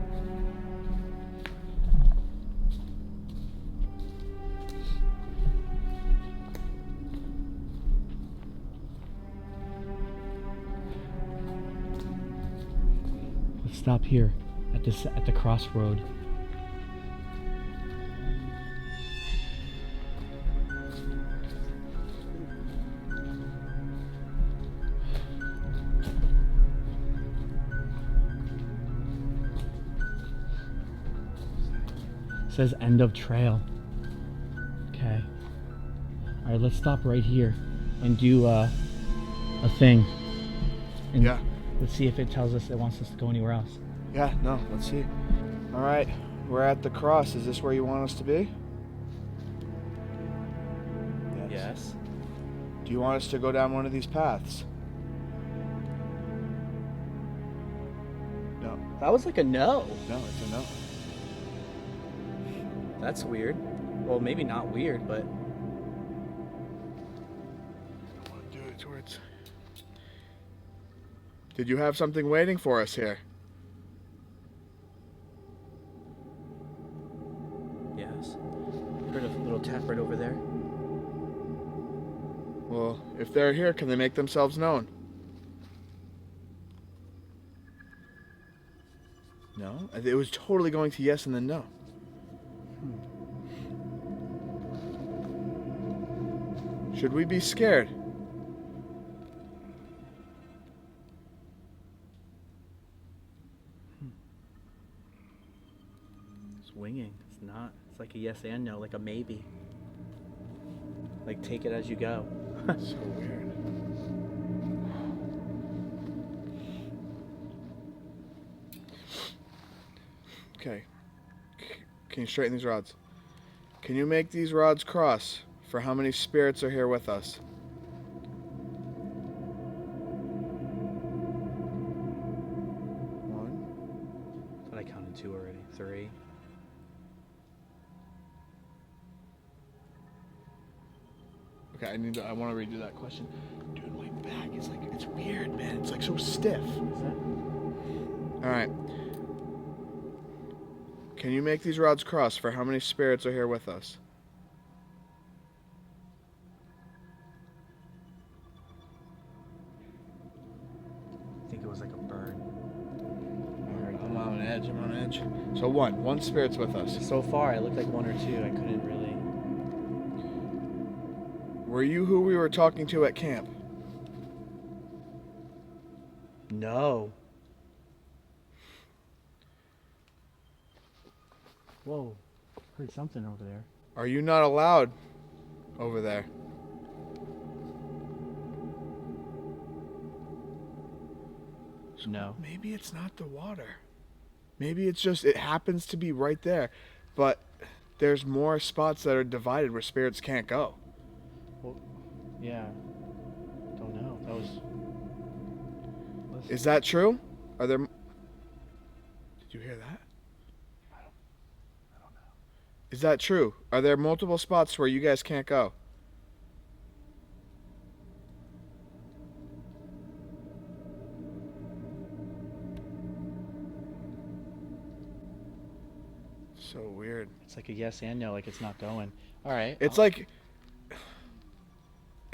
Let's stop here at the crossroad. It says end of trail. Okay. All right, let's stop right here and do a thing. And Yeah. let's see if it tells us it wants us to go anywhere else. Yeah, no, let's see. All right, we're at the cross. Is this where you want us to be? Yes. Do you want us to go down one of these paths? No. That was like a no. No, it's a no. That's weird. Well, maybe not weird, but I want to do it towards... Did you have something waiting for us here? yes. Heard a little tap right over there. Well, if they're here, can they make themselves known? No? It was totally going to yes and then no. Should we be scared? It's winging. It's not. It's like a yes and no, like a maybe. Like, take it as you go. So weird. Okay. Can you straighten these rods? Can you make these rods cross for how many spirits are here with us? One. But I counted 2 already. 3. Okay, I want to redo that question. Dude, my back is like, it's weird, man. It's like so stiff. All right. Can you make these rods cross for how many spirits are here with us? I think it was like a burn. All right, I'm on edge. I'm on edge. So one spirit's with us. So far, it looked like 1 or 2. I couldn't really. Were you who we were talking to at camp? No. Whoa. Heard something over there. Are you not allowed over there? No. Maybe it's not the water. Maybe it's just, it happens to be right there. But there's more spots that are divided where spirits can't go. Well, yeah. Don't know. That was. Is that true? Are there... Did you hear that? I don't know. Is that true? Are there multiple spots where you guys can't go? So weird. It's like a yes and no, like it's not going. All right. It's like...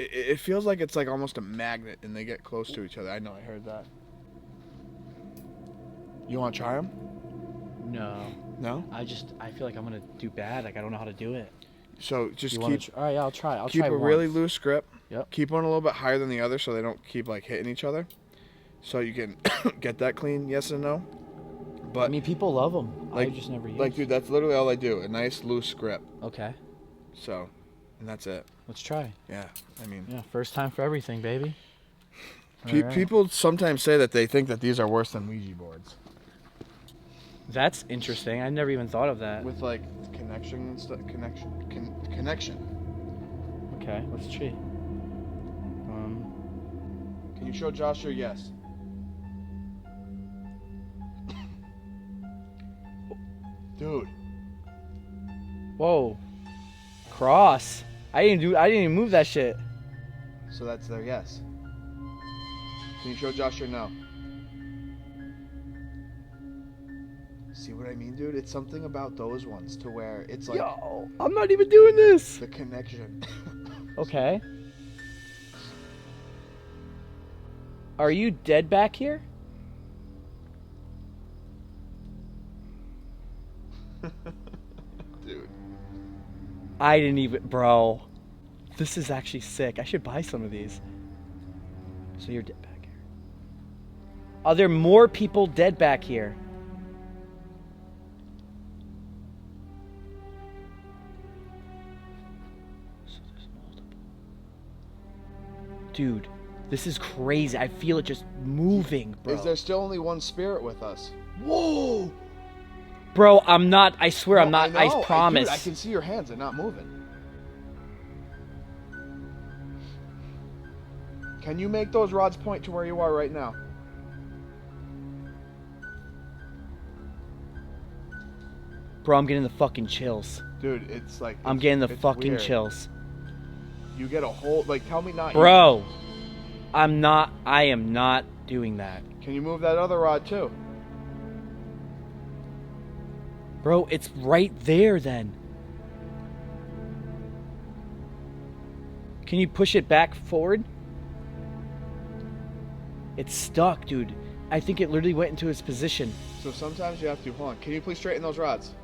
It feels like it's like almost a magnet and they get close to each other. I know, I heard that. You want to try them? No. No? I feel like I'm gonna do bad. Like I don't know how to do it. So just You keep... wanna all right, yeah, I'll try. I'll keep try a really once. loose grip. Yep. Keep one a little bit higher than the other so they don't keep like hitting each other. So you can get that clean, yes and no. But I mean, people love them. like, I just never use. like, dude, that's literally all I do. A nice loose grip. Okay. So, and that's it. Let's try. Yeah, I mean, Yeah, first time for everything, baby. All right. people sometimes say that they think that these are worse than Ouija boards. That's interesting. I never even thought of that. with like connection and stuff. Connection. Okay, let's see. Can you show Josh your yes? Dude. Whoa. Cross. I didn't even move that shit. So that's their yes. Can you show Josh your no? See what I mean, dude? It's something about those ones to where it's like Yo, I'm not even doing this. the connection. Okay. Are you dead back here? Dude. I didn't even, bro. This is actually sick. I should buy some of these. So you're dead back here. Are there more people dead back here? So there's multiple. Dude, this is crazy. I feel it just moving, bro. Is there still only one spirit with us? Whoa! Bro, I'm not, I swear I'm not, I know. promise. Dude, I can see your hands, they're not moving. Can you make those rods point to where you are right now? Bro, I'm getting the fucking chills. Dude, it's like... I'm getting the it's fucking weird. chills. You get a whole... Like, tell me not... Bro, I am not doing that. Can you move that other rod too? Bro, it's right there then. Can you push it back forward? It's stuck, dude. I think it literally went into its position. So sometimes you have to... Hold on. Can you please straighten those rods?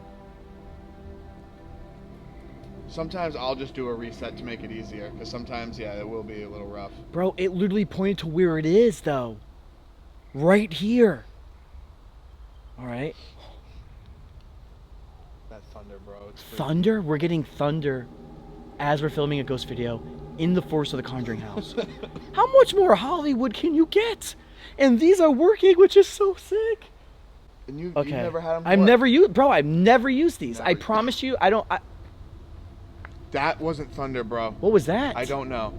Sometimes I'll just do a reset to make it easier. Because sometimes, yeah, it will be a little rough. Bro, it literally pointed to where it is, though. Right here. All right. That thunder, bro. It's freaking... Thunder? We're getting thunder as we're filming a ghost video in the forest of the Conjuring House. How much more Hollywood can you get? And these are working, which is so sick. And you've Okay. never had them I've before? never used, bro, I've never used these. I Never. promise you, I don't. That wasn't thunder, bro. What was that? I don't know.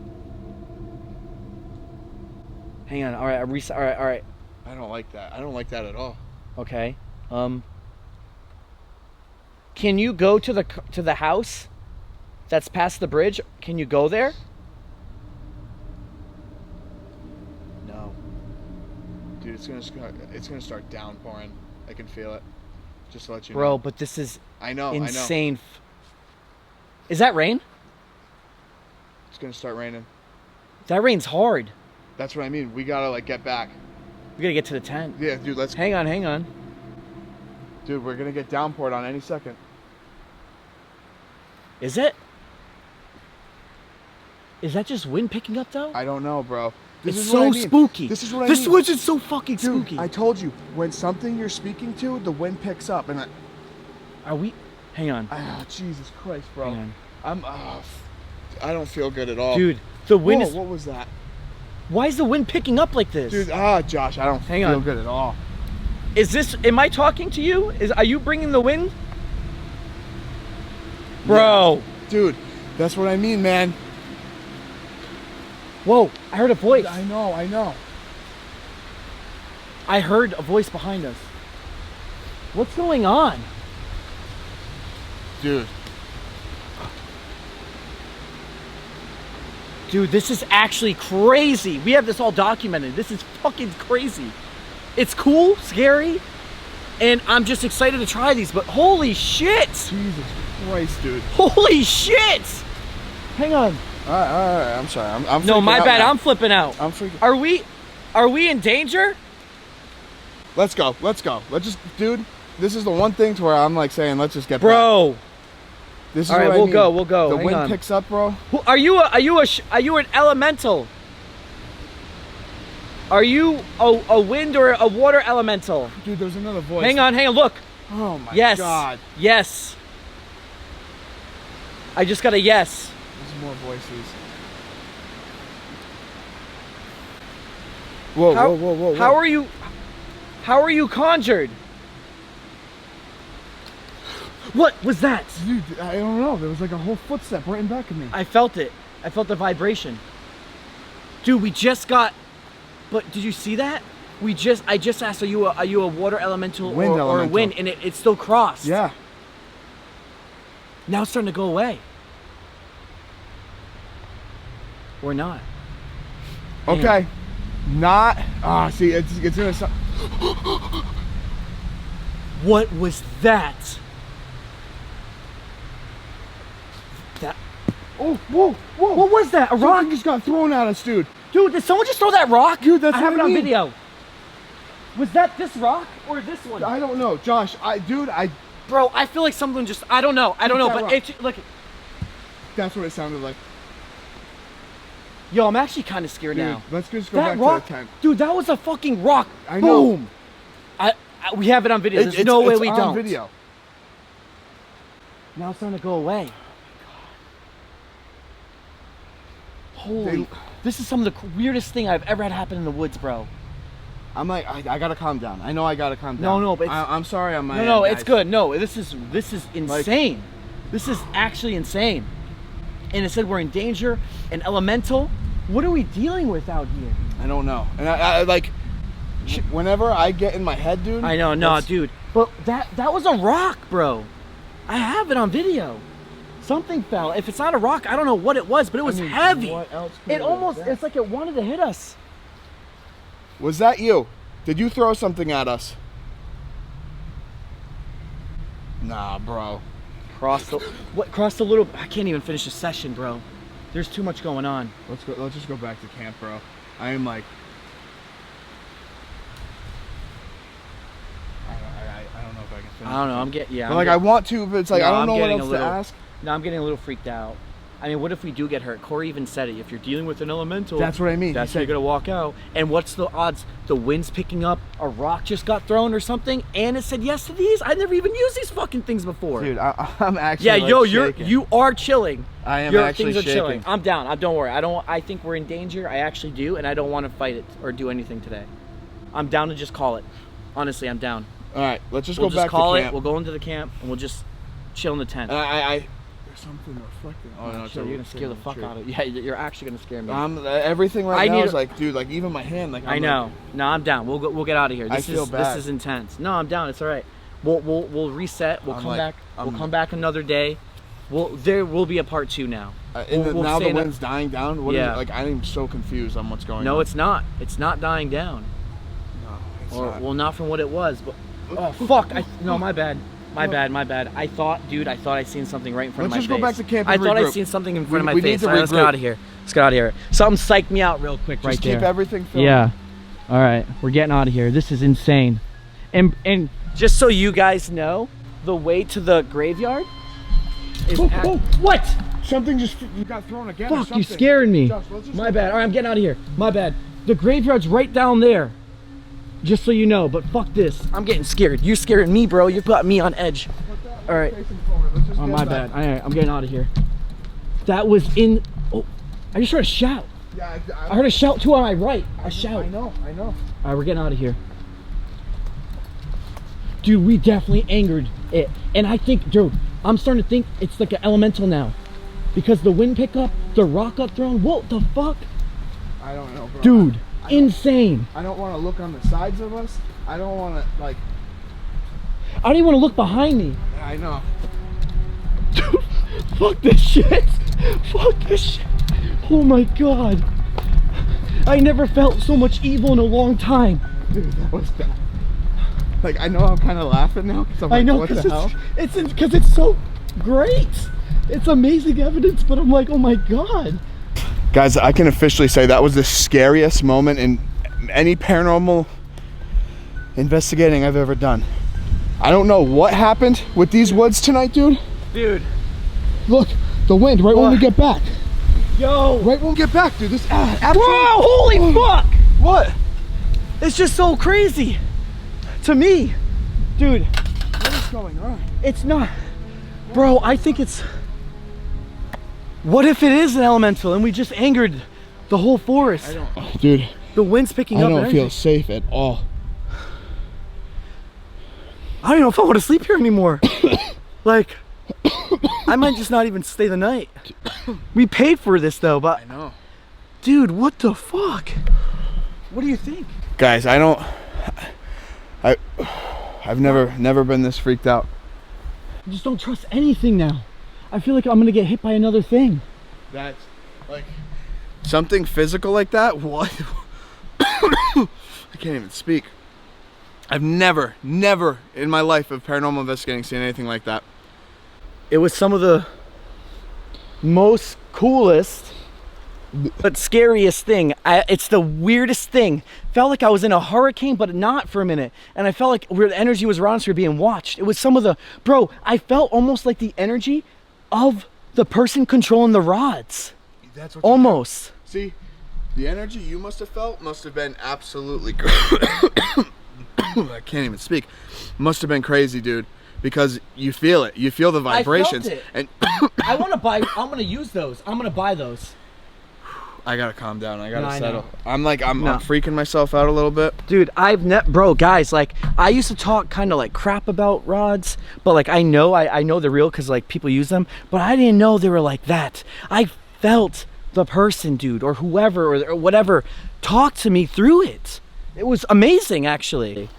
Hang on. All right, all right. I don't like that. I don't like that at all. Okay. Can you go to the house that's past the bridge? Can you go there? No. Dude, it's gonna start downpouring. I can feel it. Just to let you know. Bro, but this is I know. insane. Is that rain? It's gonna start raining. That rain's hard. That's what I mean. We gotta like get back. We gotta get to the tent. Yeah, dude. Let's. Hang on. Dude, we're gonna get downpoured on any second. Is it? Is that just wind picking up though? I don't know, bro. It's is so what I mean. spooky. This is what I This mean. was just so fucking Dude, spooky. I told you, when something you're speaking to, the wind picks up, and Are we? Hang on. Jesus Christ, bro. Hang on. I don't feel good at all. Dude, the wind Whoa, is. what was that? Why is the wind picking up like this? Dude, Josh, I don't Hang feel on. good at all. Is this? Am I talking to you? Are you bringing the wind? Bro. Yeah. Dude, that's what I mean, man. Whoa, I heard a voice. I know. I heard a voice behind us. What's going on? Dude. Dude, this is actually crazy. We have this all documented. This is fucking crazy. It's cool, scary, and I'm just excited to try these, but holy shit! Jesus Christ, dude. Holy shit! Hang on. All right. I'm sorry. I'm No, freaking my out bad. now. I'm flipping out. I'm freaking. Are we in danger? Let's go. Let's just, dude. This is the one thing to where I'm like saying, let's just get back. Bro. This is All right, what I we'll mean. go. We'll go. The Hang wind on. picks up, bro. Are you an elemental? Are you a wind or a water elemental? Dude, there's another voice. Hang on. Look. Oh my Yes. God. Yes. I just got a yes. There's more voices. Whoa. How are you conjured? What was that? Dude, I don't know. There was like a whole footstep right in back of me. I felt it. I felt the vibration. Dude, we just got, but did you see that? I just asked, are you a water elemental Wind or a elemental. wind? And it still crossed. Yeah. Now it's starting to go away. Or not. Okay. Not. See, it's gonna. What was that? That. Oh, whoa, whoa! What was that? A rock? Something just got thrown at us, dude. Dude, did someone just throw that rock? Dude, that's I have what it I on mean. video. Was that this rock or this one? I don't know, Josh. Bro, I feel like someone just. I don't know. that But rock. it's look. That's what it sounded like. Yo, I'm actually kind of scared Dude, now. let's just go That back rock, to the tent. dude, that was a fucking rock. I know. Boom. We have it on video. There's no way it's we on don't. Video. Now it's starting to go away. Holy, this is some of the weirdest thing I've ever had happen in the woods, bro. I'm like, I gotta calm down. I know I gotta calm down. No, but I'm sorry on my No, end, it's guys. good. No, this is insane. This is actually insane. And it said we're in danger, an elemental. What are we dealing with out here? I don't know. And I like, whenever I get in my head, dude. I know, no, dude. But that was a rock, bro. I have it on video. Something fell. If it's not a rock, I don't know what it was, but it was heavy. What else could It almost, it's like it wanted to hit us. Was that you? Did you throw something at us? Nah, bro. Cross the little, I can't even finish the session, bro. There's too much going on. Let's go. Let's just go back to camp, bro. I am like. I don't know if I can finish. I don't know, I'm getting, yeah. But like I want to, but it's like No, I don't I'm know what getting else a little- to ask. No, I'm getting a little freaked out. I mean, what if we do get hurt? Corey even said it. If you're dealing with an elemental, That's what I mean. That's He how you're said- gonna walk out. And what's the odds? The wind's picking up, a rock just got thrown or something, and it said yes to these. I never even used these fucking things before. Dude, I'm actually. yeah, like, yo, shaking. you are chilling. I am Your actually things are shaking. chilling. I'm down. Don't worry. I think we're in danger. I actually do, and I don't want to fight it or do anything today. I'm down to just call it. Honestly, I'm down. All right, let's just We'll go just back call to it. camp. We'll go into the camp and we'll just chill in the tent. There's something reflecting. Oh no, Sure, you're gonna scare the fuck out of. Yeah, you're actually gonna scare me. Everything right I now need is a- like, dude, like even my hand, like I know. No, I'm down. We'll get out of here. I This feel is bad. this is intense. No, I'm down. It's all right. We'll reset. We'll I'm come like- back. I'm- We'll come back another day. There will be a part 2 now. We'll now stay the in a- wind's dying down. What is Yeah. it? Like I'm so confused on what's going on. No, it's not. It's not dying down. No, it's Or not. well, not from what it was. But oh fuck! No, my bad. My bad. I thought I seen something right in front Let's of my just face. go back to camp I and thought I regroup. seen something in front of my We need face. to All right, let's get regroup. out of here. Let's get out of here. Something psyched me out real quick right Just there. keep everything filmed. Yeah. All right, we're getting out of here. This is insane. And just so you guys know, the way to the graveyard is what? Something just got thrown again. or Fuck, you something. scaring me. Josh, let's just My go bad. back. All right, I'm getting out of here. My bad. The graveyard's right down there. Just so you know, but fuck this. I'm getting scared. You're scaring me, bro. You've got me on edge. All right. Facing forward. Let's just Oh, get my back. bad. All right, I'm getting out of here. That was in. Oh, I just heard a shout. Yeah, I heard a shout too on my right. A shout. I know. All right, we're getting out of here. Dude, we definitely angered it. And I think, dude, I'm starting to think it's like an elemental now. Because the wind pickup, the rock got thrown. What the fuck? I don't know, bro. Dude, insane. I don't want to look on the sides of us. I don't want to, like. I don't even want to look behind me. I know. Dude, fuck this shit. Fuck this shit. Oh my god. I never felt so much evil in a long time. Dude, that was bad. Like, I know I'm kind of laughing now. 'Cause I'm I like, know, what the hell? it's because it's so great. It's amazing evidence, but I'm like, oh my god. Guys, I can officially say that was the scariest moment in any paranormal investigating I've ever done. I don't know what happened with these woods tonight, dude. Dude. Look, the wind right when we get back. Yo. Right when we get back, dude. This absolutely. Whoa, holy fuck. What? It's just so crazy. To me. Dude, What is going on? it's not. Bro, I think it's. What if it is an elemental and we just angered the whole forest? Dude, The wind's picking I up. don't and feel everything. safe at all. I don't even know if I want to sleep here anymore. Like, I might just not even stay the night. We paid for this though, but I know. dude, what the fuck? What do you think? Guys, I've never been this freaked out. I just don't trust anything now. I feel like I'm gonna get hit by another thing. That's like something physical like that. What? I can't even speak. I've never in my life of paranormal investigating seen anything like that. It was some of the most coolest but scariest thing. It's the weirdest thing. Felt like I was in a hurricane, but not for a minute. And I felt like where the energy was around us, we were being watched. It was some of the, bro, I felt almost like the energy of the person controlling the rods. That's what almost. See, the energy you must have felt must have been absolutely great. I can't even speak. Must have been crazy, dude. Because you feel it. You feel the vibrations. I felt it. And I want to buy, I'm going to use those. I'm going to buy those. I gotta calm down. I gotta No, I settle. know. I'm freaking myself out a little bit. Dude, bro, guys, like, I used to talk kind of like crap about rods, but like, I know they're real because like people use them, but I didn't know they were like that. I felt the person, dude, or whoever, or whatever, talk to me through it. It was amazing, actually.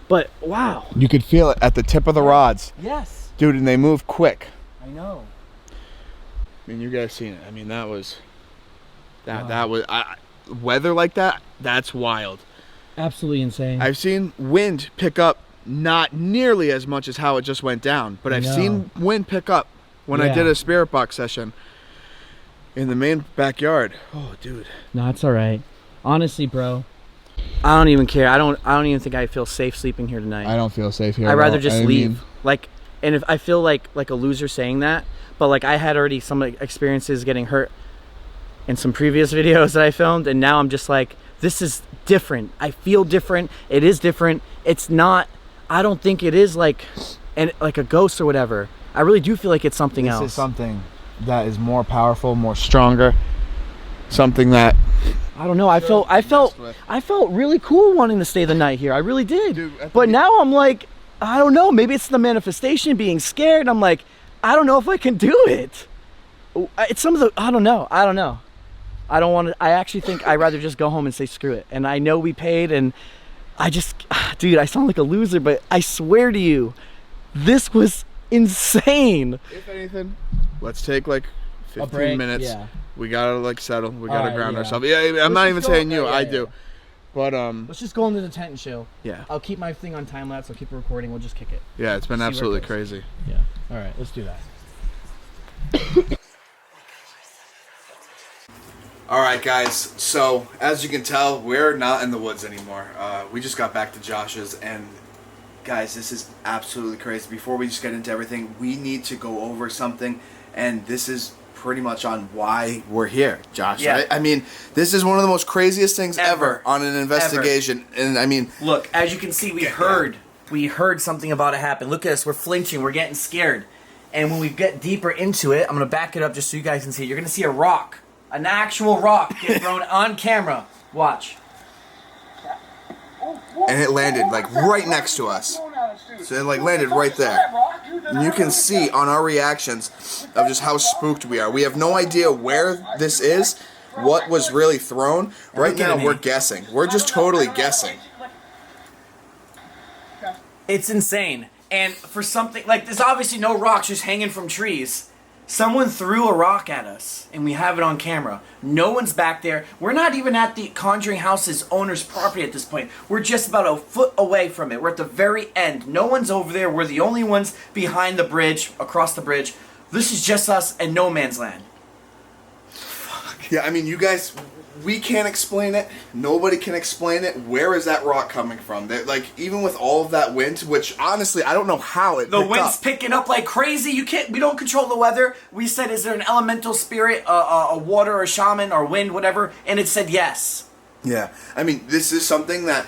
But wow. You could feel it at the tip of the rods. Yes. Dude, and they move quick. I know. I mean, you guys seen it. I mean, that was weather like that. That's wild. Absolutely insane. I've seen wind pick up not nearly as much as how it just went down, but I've seen wind pick up when I did a spirit box session in the main backyard. Oh, dude. No, it's all right. Honestly, bro. I don't even care. I don't even think I feel safe sleeping here tonight. I don't feel safe here. I'd at rather all. just I leave. mean, Like, and if I feel like a loser saying that, but like I had already some experiences getting hurt in some previous videos that I filmed, and now I'm just like, this is different. I feel different. It is different. It's not, I don't think it is like a ghost or whatever. I really do feel like it's something else. This is something that is more powerful, more stronger. Something that I don't know. I felt really cool wanting to stay the night here. I really did. Dude, but now I'm like, I don't know. Maybe it's the manifestation being scared. I'm like, I don't know if I can do it. It's some of the, I don't know. I don't want to, I actually think I'd rather just go home and say screw it. And I know we paid, and I just, dude, I sound like a loser, but I swear to you, this was insane. If anything, let's take like 15 minutes. Yeah. We gotta like settle. We gotta Alright, ground yeah. ourselves. Yeah, I'm not even saying you. I do. But Let's just go into the tent and chill. yeah, I'll keep my thing on time lapse. I'll keep it recording. We'll just kick it. yeah, it's been See where it absolutely goes. crazy. Yeah. All right. Let's do that. All right, guys. So as you can tell, we're not in the woods anymore. We just got back to Josh's, and guys, this is absolutely crazy. Before we just get into everything, we need to go over something, and this is pretty much on why we're here, Josh. Yeah. Right? I mean, this is one of the most craziest things ever on an investigation, and I mean, Look, as you can see, we heard something about it happen. Look at us, we're flinching, we're getting scared. And when we get deeper into it, I'm gonna back it up just so you guys can see it. You're gonna see a rock, an actual rock get thrown on camera. Watch. and it landed like right next to us. So it like landed right there. And you can see on our reactions of just how spooked we are. We have no idea where this is, what was really thrown. Right now we're guessing. We're just totally guessing. It's insane. And for something, like, there's obviously no rocks just hanging from trees. Someone threw a rock at us, and we have it on camera. No one's back there. We're not even at the Conjuring House's owner's property at this point. We're just about a foot away from it. We're at the very end. No one's over there. We're the only ones behind the bridge, across the bridge. This is just us and no man's land. Yeah, I mean, you guys, we can't explain it. Nobody can explain it. Where is that rock coming from? Like, even with all of that wind, which honestly, I don't know how it The picked wind's up. picking up like crazy. We don't control the weather. We said, is there an elemental spirit, a water or shaman or wind, whatever? And it said yes. Yeah, I mean, this is something that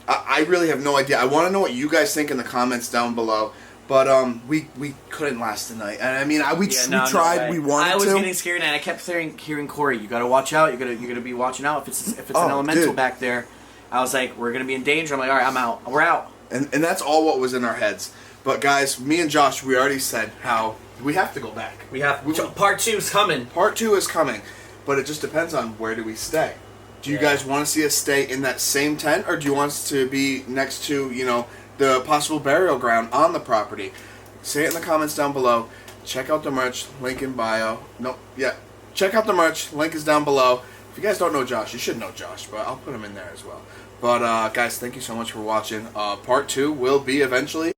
I really have no idea. I want to know what you guys think in the comments down below. But we couldn't last the night, and I mean, we tried, we wanted to. I was getting scared, and I kept hearing Corey. You gotta watch out. You're gonna be watching out if it's an elemental back there. I was like, we're gonna be in danger. I'm like, all right, I'm out. We're out. And that's all what was in our heads. But guys, me and Josh, we already said how we have to go back. Part 2's coming. Part 2 is coming, but it just depends on where do we stay. Do you guys want to see us stay in that same tent, or do you want us to be next to, you know, the possible burial ground on the property? Say it in the comments down below. Check out the merch, link in bio. Check out the merch, link is down below. If you guys don't know Josh, you should know Josh, but I'll put him in there as well. But guys, thank you so much for watching. Part 2 will be eventually.